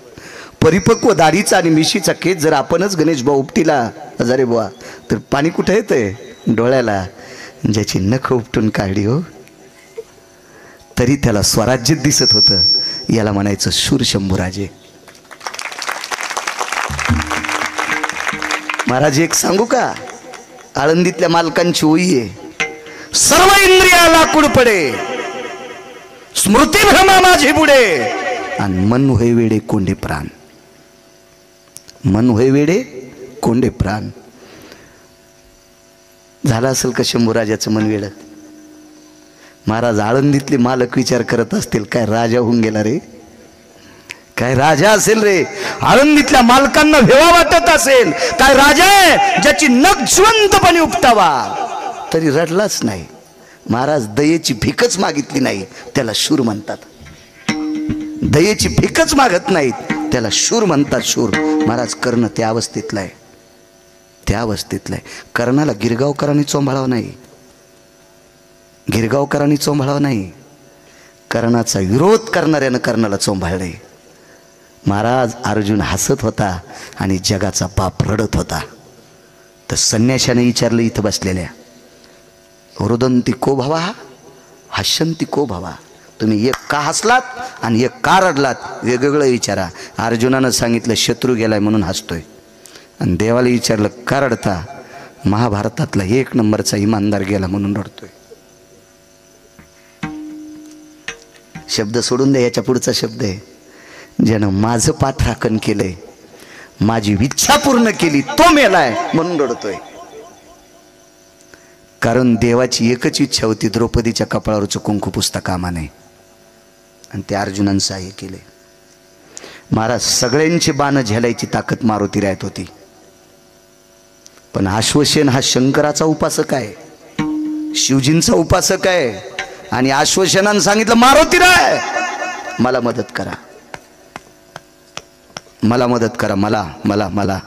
परिपक्व दाढीचा आणि मिशीचा केस जर आपणच गणेश भाऊ उपटिला, हजारे बुवा, तर पाणी कुठे येते? डोळ्याला. ज्याची नख उपटून काढली हो, तरी त्याला स्वराज्य दिसत होतं. याला म्हणायचं शूर शंभूराजे. महाराज एक सांगू का? आळंदीतल्या मालकांची ओळी आहे. सर्व इंद्रिया लाकूड पडे, स्मृती भ्रमा माझी बुडे, आणि मन होय वेडे कोंडे प्राण. मन होय वेडे कोंडे प्राण. झालं असेल का शंभूराजाचं मन वेड? महाराज आळंदीतले मालक विचार करत असतील, काय राजा होऊन गेला रे, काय राजा असेल रे. आळंदीतल्या मालकांना भेवा वाटत असेल, काय राजा आहे ज्याची नख जिवंतपणे उपटावा, तरी रडलाच नाही. महाराज दयेची भीकच मागितली नाही, त्याला शूर म्हणतात. दयेची भीकच मागत नाहीत, त्याला शूर म्हणतात. शूर. महाराज कर्ण त्या अवस्थेतला आहे, त्या अवस्थेतला आहे. कर्णाला गिरगावकरांनी चोंभाळावं नाही, गिरगावकरांनी चोंभाळावं नाही, कर्णाचा विरोध करणाऱ्यानं कर्णाला चोंभाळले. महाराज अर्जुन हसत होता आणि जगाचा पाप रडत होता. तर संन्याशाने विचारलं इथं बसलेल्या, रुदंती को भवा हसंती को भवा. तुम्ही एक का हसलात आणि एक का रडलात, वेगवेगळं विचारा. अर्जुनानं सांगितलं शत्रू गेलाय म्हणून हसतोय, आणि देवाला विचारलं का रडता, महाभारतातला 1 नंबरचा इमानदार गेला म्हणून रडतोय. शब्द सोडून द्या, याच्या पुढचा शब्द आहे, ज्यानं माझं पाठराखण केलंय, माझी इच्छा पूर्ण केली, तो मेलाय म्हणून रडतोय. कारण देवाची एकच इच्छा होती, द्रौपदीच्या कपाळावरचं कुंकू पुसता कामा नये, आणि ते अर्जुनानं सहाय्य केले. महाराज सगळ्यांची बाणं झेलायची ताकद मारुती राहत होती, पण आश्वसेन हा शंकराचा उपासक आहे, शिवजींचा उपासक आहे, आणि आश्वसेनानं सांगितलं मारुती राय मला मदत करा, मला मदत करा, मला मला मला.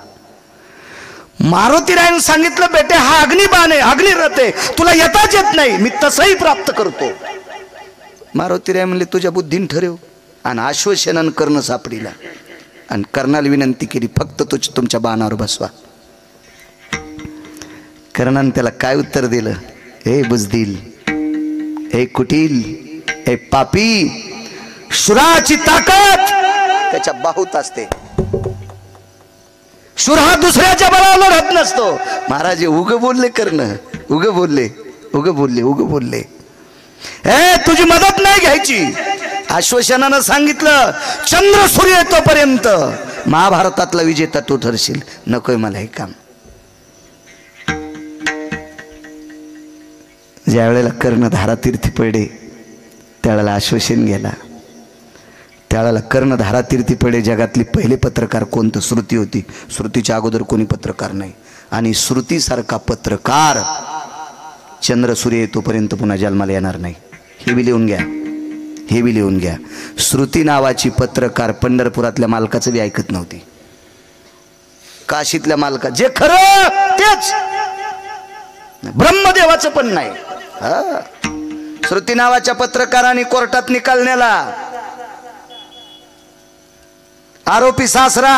मारुतीरायानं सांगितलं, बेटे हा अग्निबाण आहे, अग्निरथ आहे, तुला येताच येत नाही, मी तसंही प्राप्त करतो. मारुतीराय म्हणले तुझ्या बुद्धीन ठरव. आणि आश्वासनानं कर्ण सापडीला आणि कर्णाला विनंती केली, फक्त तुमच्या बाणावर बसवा. कर्णाने त्याला काय उत्तर दिलं? हे बुजदिल, हे कुटील, हे पापी, शुराची ताकद त्याच्या बाहूत असते. शूर हा दुसऱ्याच्या बळावर लढत नसतो. महाराज उग बोलले, कर्ण उग बोलले, उग बोलले, उग बोलले. हे तुझी मदत नाही घ्यायची. आश्वासनानं सांगितलं, चंद्र सूर्य येतोपर्यंत महाभारतातला विजेता तू ठरशील. नकोय मला हे काम. ज्या वेळेला कर्ण धारातीर्थी पडे त्यावेळेला आश्वासन गेला. त्यावेळेला कर्ण धारातीर्थी पडे. जगातली पहिले पत्रकार कोणतं? श्रुती होती. श्रुतीच्या अगोदर कोणी पत्रकार नाही. आणि श्रुतीसारखा पत्रकार चंद्र सूर्य येतोपर्यंत पुन्हा जन्माला येणार नाही. हे बी लिहून घ्या, हे बी लिहून घ्या. श्रुती नावाची पत्रकार पंढरपुरातल्या मालकाचं बी ऐकत नव्हती. काशीतल्या मालका जे खरं तेच, ब्रह्मदेवाचं पण नाही. श्रुती नावाच्या पत्रकारांनी कोर्टात निकाल नेला. आरोपी सासरा,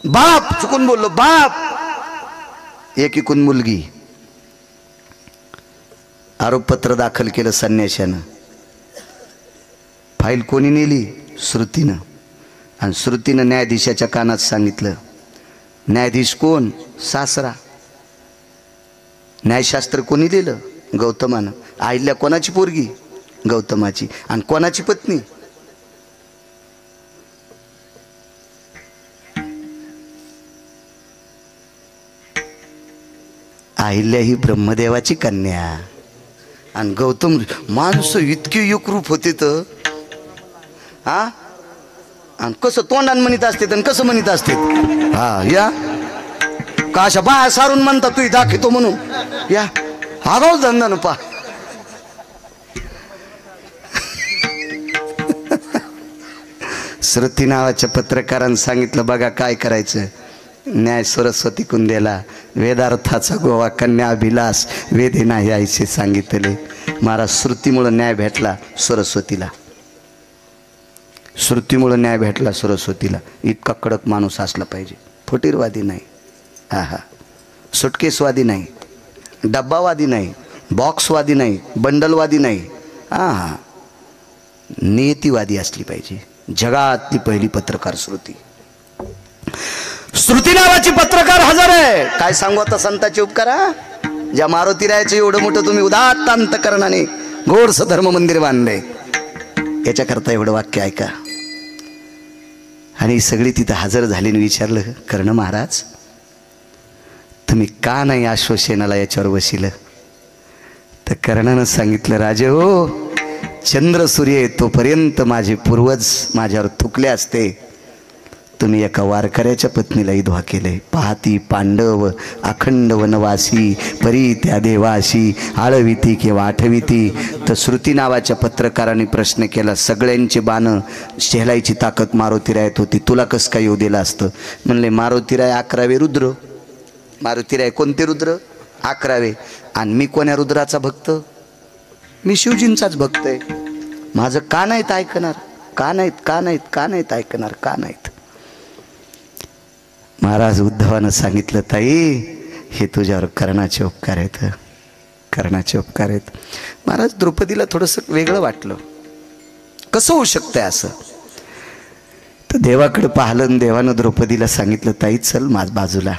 बाप, चुकून बोललो बाप, एकीकून मुलगी. आरोपपत्र दाखल केलं संन्याशानं. फाईल कोणी नेली? श्रुतीनं. आणि श्रुतीनं न्यायाधीशाच्या कानात सांगितलं. न्यायाधीश कोण? सासरा. न्यायशास्त्र कोणी लिहिलं? गौतमानं. अहिल्या कोणाची पोरगी? गौतमाची. आणि कोणाची पत्नी? अहिल्या ही ब्रह्मदेवाची कन्या. आणि गौतम, माणसं इतके एकरूप होते तर हा. आणि कसं तोंडान म्हणत असते आणि कसं म्हणत असते. हा या का अशा बाया सारून म्हणतात तू दाखवतो म्हणून. या आगाऊ धंदा न पा. श्रुती नावाच्या पत्रकारांनी सांगितलं, बघा काय करायचं. न्याय सरस्वती कुंदेला, वेदार्थाचा गोवा कन्या अभिलाष वेदे नाही आईचे सांगितले. महाराज श्रुतीमुळं न्याय भेटला सरस्वतीला. श्रुतीमुळं न्याय भेटला सरस्वतीला. इतका कडक माणूस असला पाहिजे. फुटीरवादी नाही, हा हा, सुटकेसवादी नाही, डब्बावादी नाही, बॉक्सवादी नाही, बंडलवादी नाही, हा हा, नियतीवादी असली पाहिजे. जगातली पहिली पत्रकार श्रुती. श्रुती नावाची पत्रकार हजर आहे. काय सांगू आता संतांचे उपकार. ज्या मारुतीरायाचं एवढं मोठं तुम्ही उदात्त अंतकरणाने गोडसं धर्म मंदिर बांधले, याच्याकरता एवढं वाक्य ऐका. आणि सगळी तिथं हजर झाली आणि विचारलं, कर्ण महाराज तुम्ही का नाही आश्वासनाला याच्यावर बसिलं? तर कर्णानं सांगितलं, राजे हो, चंद्र सूर्य तोपर्यंत माझे पूर्वज माझ्यावर थुकले असते. तुम्ही एका वारकऱ्याच्या पत्नीला विधवा केले. पाहती पांडव अखंड वनवासी, परी त्या देवाशी आळविती किंवा आठविती. तर श्रुती नावाच्या पत्रकाराने प्रश्न केला, सगळ्यांची बाणं शेलायची ताकद मारुतीरायात होती, तुला कसं काय येऊ दिलं असतं? म्हणले, मारुतीराय 11वे रुद्र. मारुतीराय कोणते रुद्र? 11वे. आणि मी कोण्या रुद्राचा भक्त? मी शिवजींचाच भक्त आहे. माझं का नाहीत ऐकणार? का नाहीत, का नाहीत, का नाहीत ऐकणार, का नाहीत? महाराज उद्धवानं सांगितलं, ताई हे तुझ्यावर कर्णाचे उपकार आहेत, कर्णाचे उपकार आहेत. महाराज द्रौपदीला थोडंसं वेगळं वाटलं. कसं होऊ शकतंय असं? तर देवाकडे पाहिलं आणि देवानं द्रौपदीला सांगितलं, ताई चल माझ बाजूला.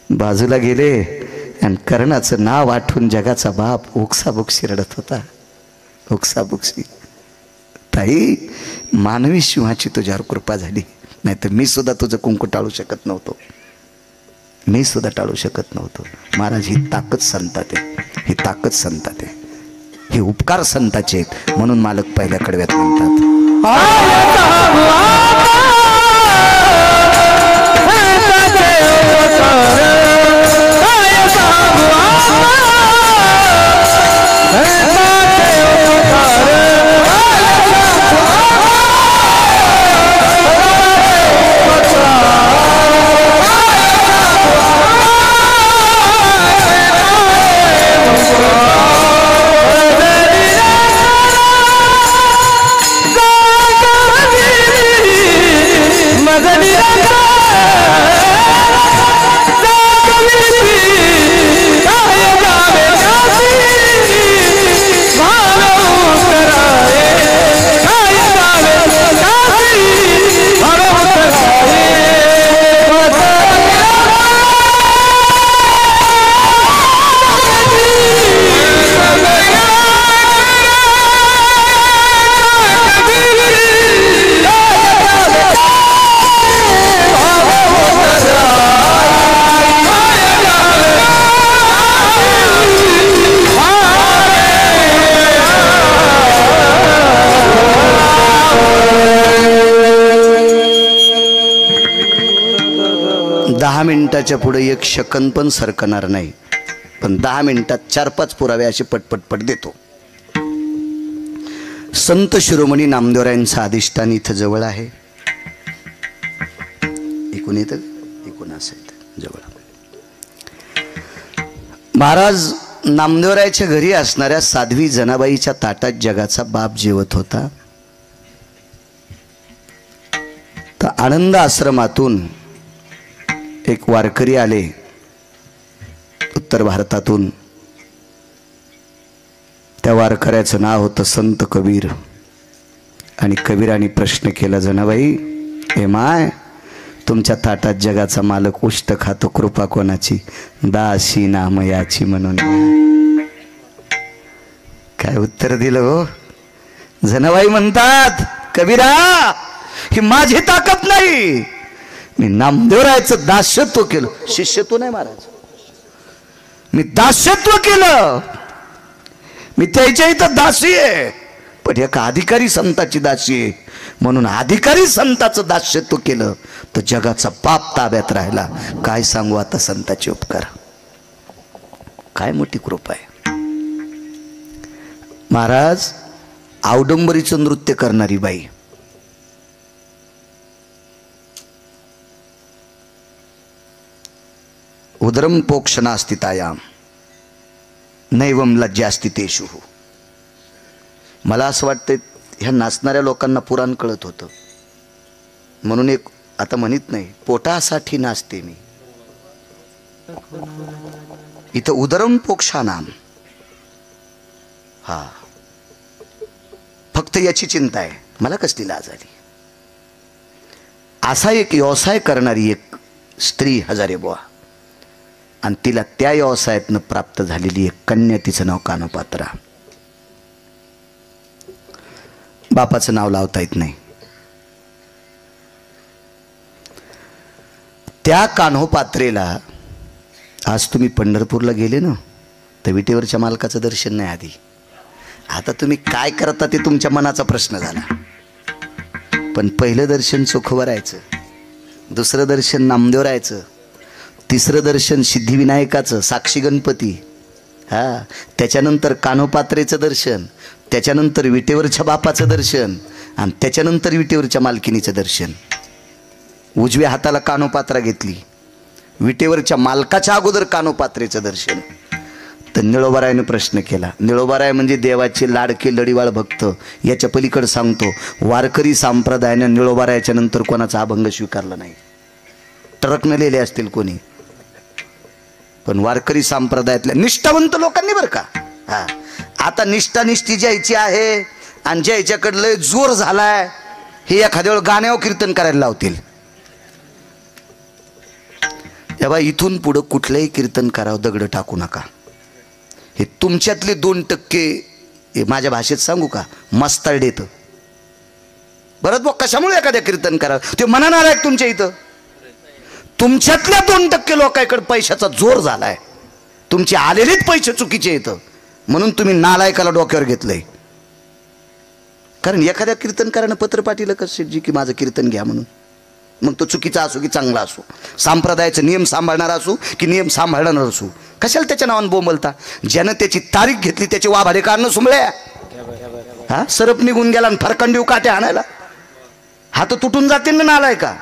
बाजूला गेले आणि कर्णाचं नाव आठवून जगाचा बाप ओक्साबोक्शी रडत होता. ओक्साबोक्शी. ताई मानवी सिंहाची तुझ्यावर कृपा झाली, नाही तर मी सुद्धा तुझं कुंकू टाळू शकत नव्हतो. मी सुद्धा टाळू शकत नव्हतो. महाराज ही ताकद संतात आहे, ही ताकद संतात आहे, हे उपकार संताचे आहेत. म्हणून मालक पहिल्या कडव्यात म्हणतात, मिनिटाच्या पुढे एक सेकंद पण सरकणार नाही, पण 10 मिनिटात 4-5 पुरावे असे पटपटपट देतो. संत शिरोमणी नामदेवरायांचं अधिष्ठान इथं जवळ आहे. एकूण येतं एकूण असेल जवळ. महाराज नामदेवरायाच्या घरी असणाऱ्या साध्वी जनाबाईच्या ताटात जगाचा बाप जेवत होता. तर आनंद आश्रमातून एक वारकरी आले उत्तर भारतातून. त्या वारकऱ्याचं नाव होतं संत कबीर. आणि कबीराने प्रश्न केला, जनाबाई हे माय, तुमच्या ताटात जगाचा मालक उष्ट खातो, कृपा कोणाची? दासी नामयाची म्हणून. काय उत्तर दिलं हो? जनाबाई म्हणतात, कबीरा ही माझी ताकद नाही, मी नामदेवरायाचं दास्यत्व केलं. शिष्यत्व नाही महाराज, मी दास्यत्व केलं. मी त्याच्या इथं दासी आहे, पण एका अधिकारी संताची दासी आहे, म्हणून अधिकारी संताचं दास्यत्व केलं तर जगाचा पाप ताब्यात राहिला. काय सांगू आता संताचे उपकार, काय मोठी कृपा आहे. महाराज औडंबरीचं नृत्य करणारी बाई, उदरम पोक्ष नास्ति तायाम नैवम लज्जास्ति तेषु. मला असं वाटतं ह्या नाचणाऱ्या लोकांना पुराण कळत होतं, म्हणून एक आता म्हणत नाही, पोटासाठी नाचते मी. इथं उदरम पोक्षानाम, हा फक्त याची चिंता आहे, मला कसली लाज आली. असा एक व्यवसाय करणारी एक स्त्री हजारे बुवा, आणि तिला त्या व्यवसायातनं प्राप्त झालेली एक कन्या, तिचं नाव कानोपात्रा. बापाचं नाव लावता येत नाही. त्या कान्होपात्रेला आज तुम्ही पंढरपूरला गेले ना, तर विटेवरच्या मालकाचं दर्शन नाही आधी. आता तुम्ही काय करता ते तुमच्या मनाचा प्रश्न झाला. पण पहिलं दर्शन चोखोबरायचं, दुसरं दर्शन नामदेवरायचं, तिसरं दर्शन सिद्धिविनायकाचं साक्षी गणपती, हा त्याच्यानंतर कान्होपात्रेचं दर्शन, त्याच्यानंतर विटेवरच्या बापाचं दर्शन, आणि त्याच्यानंतर विटेवरच्या मालकिनीचं दर्शन. उजव्या हाताला कान्होपात्रा घेतली, विटेवरच्या मालकाच्या अगोदर कान्होपात्रेचं दर्शन. तर निळोबारायाने प्रश्न केला. निळोबाराय म्हणजे देवाचे लाडके लढीवाळ भक्त. याच्या पलीकडे सांगतो, वारकरी संप्रदायाने निळोबारायाच्या नंतर कोणाचा अभंग स्वीकारला नाही. ट्रक नेलेले असतील कोणी, पण वारकरी संप्रदायातल्या निष्ठावंत लोकांनी बरं का. हा आता निष्ठानिष्ठी ज्याची आहे आणि ज्याच्याकडे लय जोर झालाय, हे एखाद्या वेळ गाण्यावर कीर्तन करायला लावतील. तेव्हा इथून पुढं कुठलंही कीर्तन करावं, दगड टाकू नका. हे तुमच्यातले 2% माझ्या भाषेत सांगू का, मस्ताड येतं. बरं बघ कशामुळे एखाद्या कीर्तन करावं, ते मनानं आलाय तुमच्या इथं. तुमच्यातल्या 2% लोकांकडे पैशाचा जोर झालाय, तुमचे आलेलेच पैसे चुकीचे येतं, म्हणून तुम्ही नालायकाला डोक्यावर घेतलंय. कारण एखाद्या कीर्तनकारानं पत्र पाठवलं कसं जी की माझं कीर्तन घ्या म्हणून, मग तो चुकीचा असो की चांगला असो, संप्रदायाचे नियम सांभाळणारा असो की नियम सांभाळणार असो, कशाला त्याच्या नावानं बोंबलता. ज्यानं त्याची तारीख घेतली त्याचे वाभाडे काढणं सुमळ्या. हा सरप निघून गेला आणि फरकंडीव काटे आणायला, हात तुटून जातील ना नालाय का.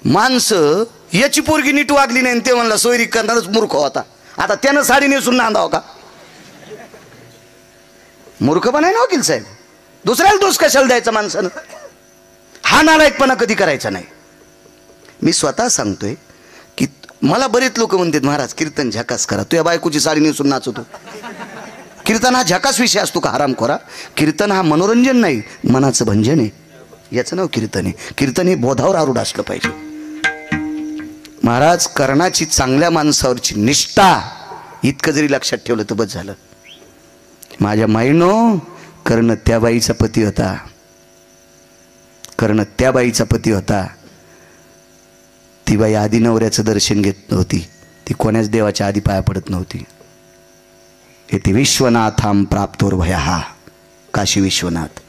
माणसं याची पोरगी नीट वागली नाही ते म्हणला सोयरी करणारच मूर्ख होता. आता त्यानं साडी नेसून नांदाव का, मूर्खपणा आहे ना वकील साहेब. दुसऱ्याला दोष कशाला द्यायचा माणसानं, हा नालायकपणा कधी करायचा नाही. मी स्वतः सांगतोय की मला बरेच लोक म्हणतात महाराज कीर्तन झकास करा, तुझ्या बायकोची साडी नेसून नाचवतो. कीर्तन हा झकास विषय असतो का हरामखोरा. कीर्तन हा मनोरंजन नाही, मनाचं भंजन आहे, याचं नाव कीर्तन आहे. कीर्तन हे बोधावर आरूढ असलं पाहिजे. महाराज कर्णाची चांगल्या माणसावरची निष्ठा इतकं जरी लक्षात ठेवलं तर बस झालं. माझ्या माईनो, कर्ण त्या बाईचा पती होता, कर्ण त्या बाईचा पती होता. ती बाई आधी नवऱ्याचं दर्शन घेत नव्हती, ती कोण्याच देवाच्या आधी पाया पडत नव्हती. येथे विश्वनाथाम प्राप्तोर भया, काशी विश्वनाथ.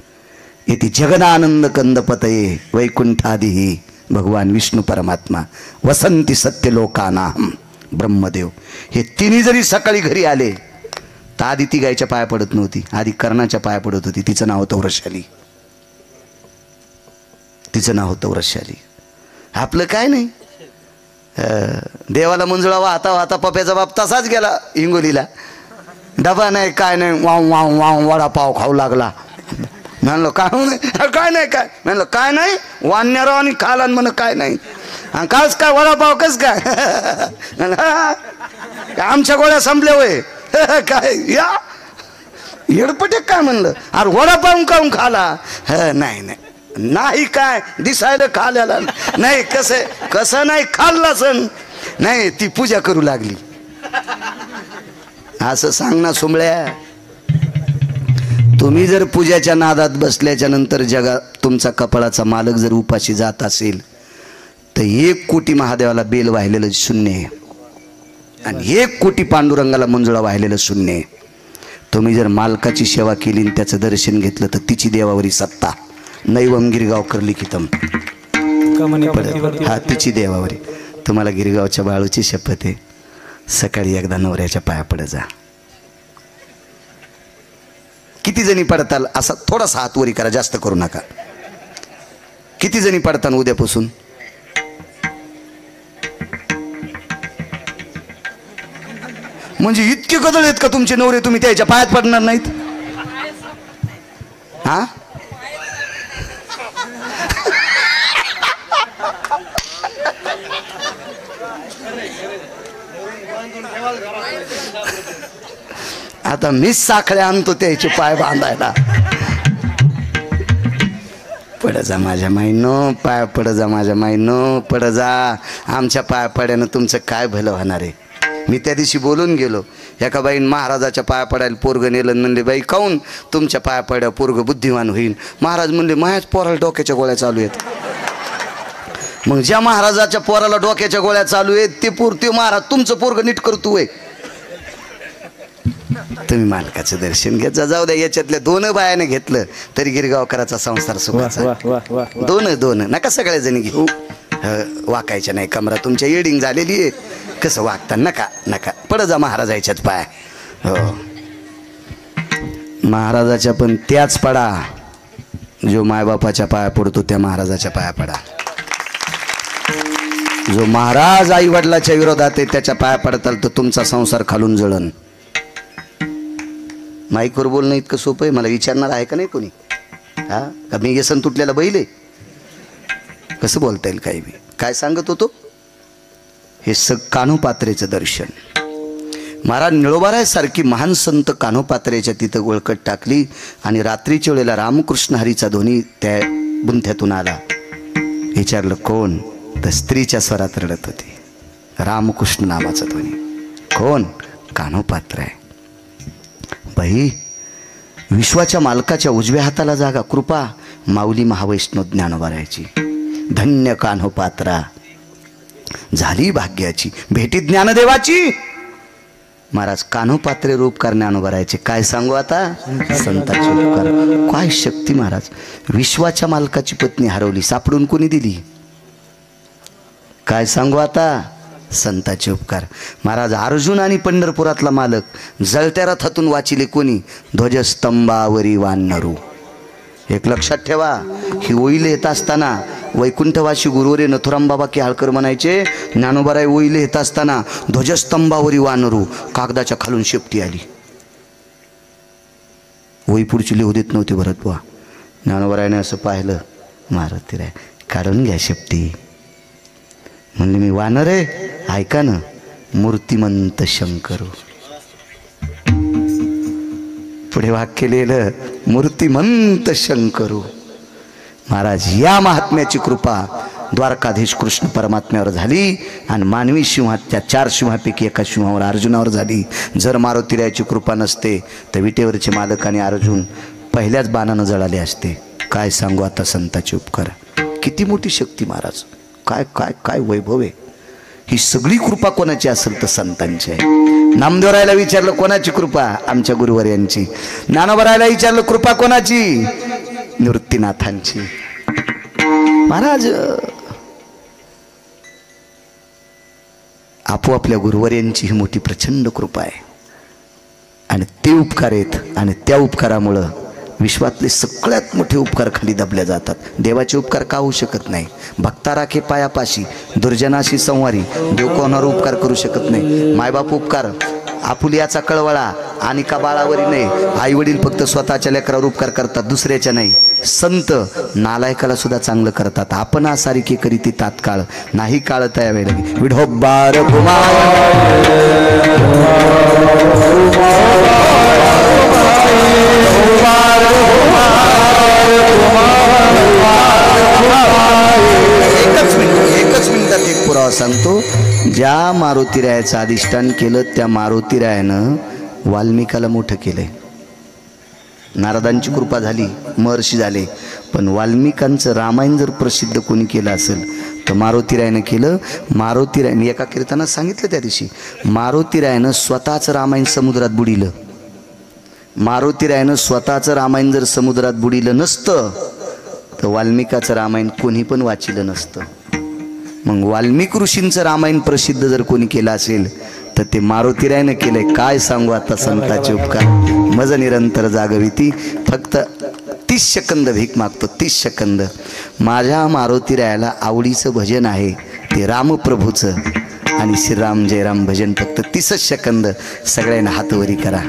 येथे जगदानंद कंदपतये वैकुंठादिही भगवान विष्णू परमात्मा, वसंती सत्यलोकानाहम ब्रह्मदेव, हे तिन्ही जरी सकाळी घरी आले तर आधी ती गायच्या पाया पडत नव्हती, आधी कर्णाच्या पाया पडत होती. तिचं नाव होतं वृषाली, तिचं नाव होतं वृषाली. आपलं काय नाही, देवाला मंजुळा वाहता वाहता पप्याचा बाप तसाच गेला हिंगोलीला. डबा नाही काय नाही, वाव वाव वाव वडापाव खाऊ लागला. म्हणलं काय काय नाही काय, म्हणलं काय नाही वाण्याराव आणि खाला म्हण काय नाही, आणि काच काय वडापाव कस काय, आमच्या गोळ्या संपल्या वय काय या येडपटे काय म्हणलं, अरे वडापाव काऊन खाला, नाही नाही नाही काय दिसायला खाल्याला नाही, कसं नाही खाल्ला सण नाही, ती पूजा करू लागली. असं सांग ना सोमळ्या. तुम्ही जर पूजाच्या नादात बसल्याच्या नंतर जगात तुमचा कपाळाचा मालक जर उपाशी जात असेल तर 1 कोटी महादेवाला बेल वाहिलेलं शून्य आहे आणि 1 कोटी पांडुरंगाला मंजुळा वाहिलेलं शून्य आहे. तुम्ही जर मालकाची सेवा केली आणि त्याचं दर्शन घेतलं तर तिची देवावरी सत्ता, नैवम गिरगावकर लिखितम, हा तिची देवावरी. तुम्हाला गिरगावच्या बाळूची शपथ आहे, सकाळी एकदा नवऱ्याच्या पाया पडत जा. किती जणी पडताल, असा थोडासा हात वरी करा, जास्त करू नका. किती जणी पडताल उद्यापासून? म्हणजे इतके कदळ आहेत का तुमचे नवरे, तुम्ही त्याच्या पायात पडणार नाहीत? हा आता मीच साखळ्या आणतो त्याचे पाय बांधायला. पड जा माझ्या माईनो, पाय पड जा माझ्या माईनो, पड जा. आमच्या पाया पड्यानं तुमचं काय भलं होणार आहे. मी त्या दिवशी बोलून गेलो, एका बाईन महाराजाच्या पाया पडायला पोरग नेलं, म्हणले बाई काऊन तुमच्या पाया पड्या पोरग बुद्धिमान होईल. महाराज म्हणले माझ्याच पोराला डोक्याच्या गोळ्या चालू आहेत. मग ज्या महाराजाच्या पोराला डोक्याच्या गोळ्या चालू आहेत ते महाराज तुमचं पोरग नीट करतोय. तुम्ही मालकाचं दर्शन घेत जा. जाऊ द्या, याच्यातल्या 2 बायाने घेतलं तरी गिरगावकराचा संसार सुखाचा. 2 नका सगळ्या जणी घेऊ, वाकायच्या नाही. कमरा तुमच्या येडिंग झालेली आहे, कसं वागता. नका नका, पड जा महाराजाच्याच पाय. हो, महाराजाच्या पण त्याच पडा जो मायबापाच्या पाया पडतो, त्या महाराजाच्या पाया पडा. जो महाराज आई वडिलाच्या विरोधात आहे त्याच्या पाया पडताल तर तुमचा संसार खालून जळण. माईकवर बोलणं इतकं सोपं आहे. मला विचारणार आहे का नाही कोणी? हा का मी व्यसन तुटलेला बैल आहे? कसं बोलता येईल काही बी. काय सांगत होतो? हे कान्होपात्रेचं दर्शन. महाराज निळोबारायसारखी महान संत कान्होपात्रेच्या तिथं गोळकट टाकली आणि रात्रीच्या वेळेला रामकृष्ण हरीचा ध्वनी त्या बुंथ्यातून आला. विचारलं कोण? तर स्त्रीच्या स्वरात रडत होती. रामकृष्ण नामाचा ध्वनी. कोण? कान्होपात्र आहे. बाई, विश्वाच्या मालकाच्या उजव्या हाताला जागा कृपा माऊली महावैष्णव ज्ञानोबारायची. धन्य कान्होपात्रा झाली भाग्याची, भेटी ज्ञानदेवाची. महाराज कान्होपात्रे रूपकार ज्ञानोबारायचे. काय सांगू आता, संतांचे उपकार. काय शक्ती महाराज. विश्वाच्या मालकाची पत्नी हरवली, सापडून कोणी दिली? काय सांगू आता, संतांचे उपकार. महाराज अर्जुन आणि पंढरपुरातला मालक जळत्या रथातून वाचिले कोणी? ध्वजस्तंभावरी वानरू. एक लक्षात ठेवा, ही ओईले येत असताना वैकुंठवासी गुरुवरे नथुराम बाबा केहाळकर म्हणायचे, ज्ञानोबाराय ओईले येत असताना ध्वजस्तंभावरी वानरू, कागदाच्या खालून शेपटी आली. ओई पुढची लिहू देत नव्हती भरत बुवा. ज्ञानोबारायने असं पाहिलं, महाराज तिराय काढून घ्या शेपटी. म्हणले मी वानर आहे, ऐका ना, मूर्तिमंत शंकरू. पुढे वाक्य लिहिलं, मूर्तिमंत शंकरू. महाराज या महात्म्याची कृपा द्वारकाधीश कृष्ण परमात्म्यावर झाली आणि मानवी सिंहात त्या 4 सिंहापैकी एका सिंहावर अर्जुनावर झाली. जर मारुतीरायाची कृपा नसते तर विटेवरचे मालक आणि अर्जुन पहिल्याच बाणानं जळाले असते. काय सांगू आता संतांचे उपकार. किती मोठी शक्ती महाराज. काय काय काय वैभव आहे. ही सगळी कृपा कोणाची असेल तर संतांची आहे. नामदेवरायला विचारलं कोणाची कृपा? आमच्या गुरुवर्यांची. ज्ञानोबारायला विचारलं कृपा कोणाची? निवृत्तीनाथांची. महाराज आपोआपल्या गुरुवर्यांची ही मोठी प्रचंड कृपा आहे आणि ते उपकार आहेत आणि त्या उपकारामुळं विश्वातले सगळ्यात मोठे उपकार खाली दाबले जातात. देवाचे उपकार का होऊ शकत नाही? भक्ता राखे पायापाशी दुर्जनाशी संवारी, देव कोणावर उपकार करू शकत नाही. मायबाप उपकार आपुलियाचा कळवळा आणि का बाळावरी नाही. आई वडील फक्त स्वतःच्या लेकरावर उपकार करतात, दुसऱ्याच्या नाही. संत नालायकाला सुद्धा चांगलं करतात. आपण आसारिके करीती तात्काळ नाही काळ त्या वेळेला विढोबार एकच मिनिटात एक पुरावा सांगतो. ज्या मारुतीरायाचं अधिष्ठान केलं त्या मारुतीरायानं वाल्मिकाला मोठं केलंय. नारदांची कृपा झाली, महर्षी झाले, पण वाल्मिकांचं रामायण जर प्रसिद्ध कोणी केलं असेल तर मारुतीरायानं केलं. मारुतीरायानं एका कीर्तनात सांगितलं त्या दिवशी, मारुतीरायानं स्वतःचं रामायण समुद्रात बुडिलं. मारुतीरायानं स्वतःचं रामायण जर समुद्रात बुडिलं नसतं तर वाल्मिकाचं रामायण कोणी पण वाचिलं नसतं. मग वाल्मिक ऋषींचं रामायण प्रसिद्ध जर कोणी केलं असेल तर ते मारुतीरायानं केलंय. काय सांगू आता संतांचे उपकार. मज निरंतर जागविती. फक्त 30 सेकंद भीक मागतो, 30 सेकंद. माझ्या मारुतीरायाला आवडीचं भजन आहे ते रामप्रभूचं आणि श्रीराम जयराम भजन. फक्त 30 सेकंद सगळ्यांना हातवरी करा.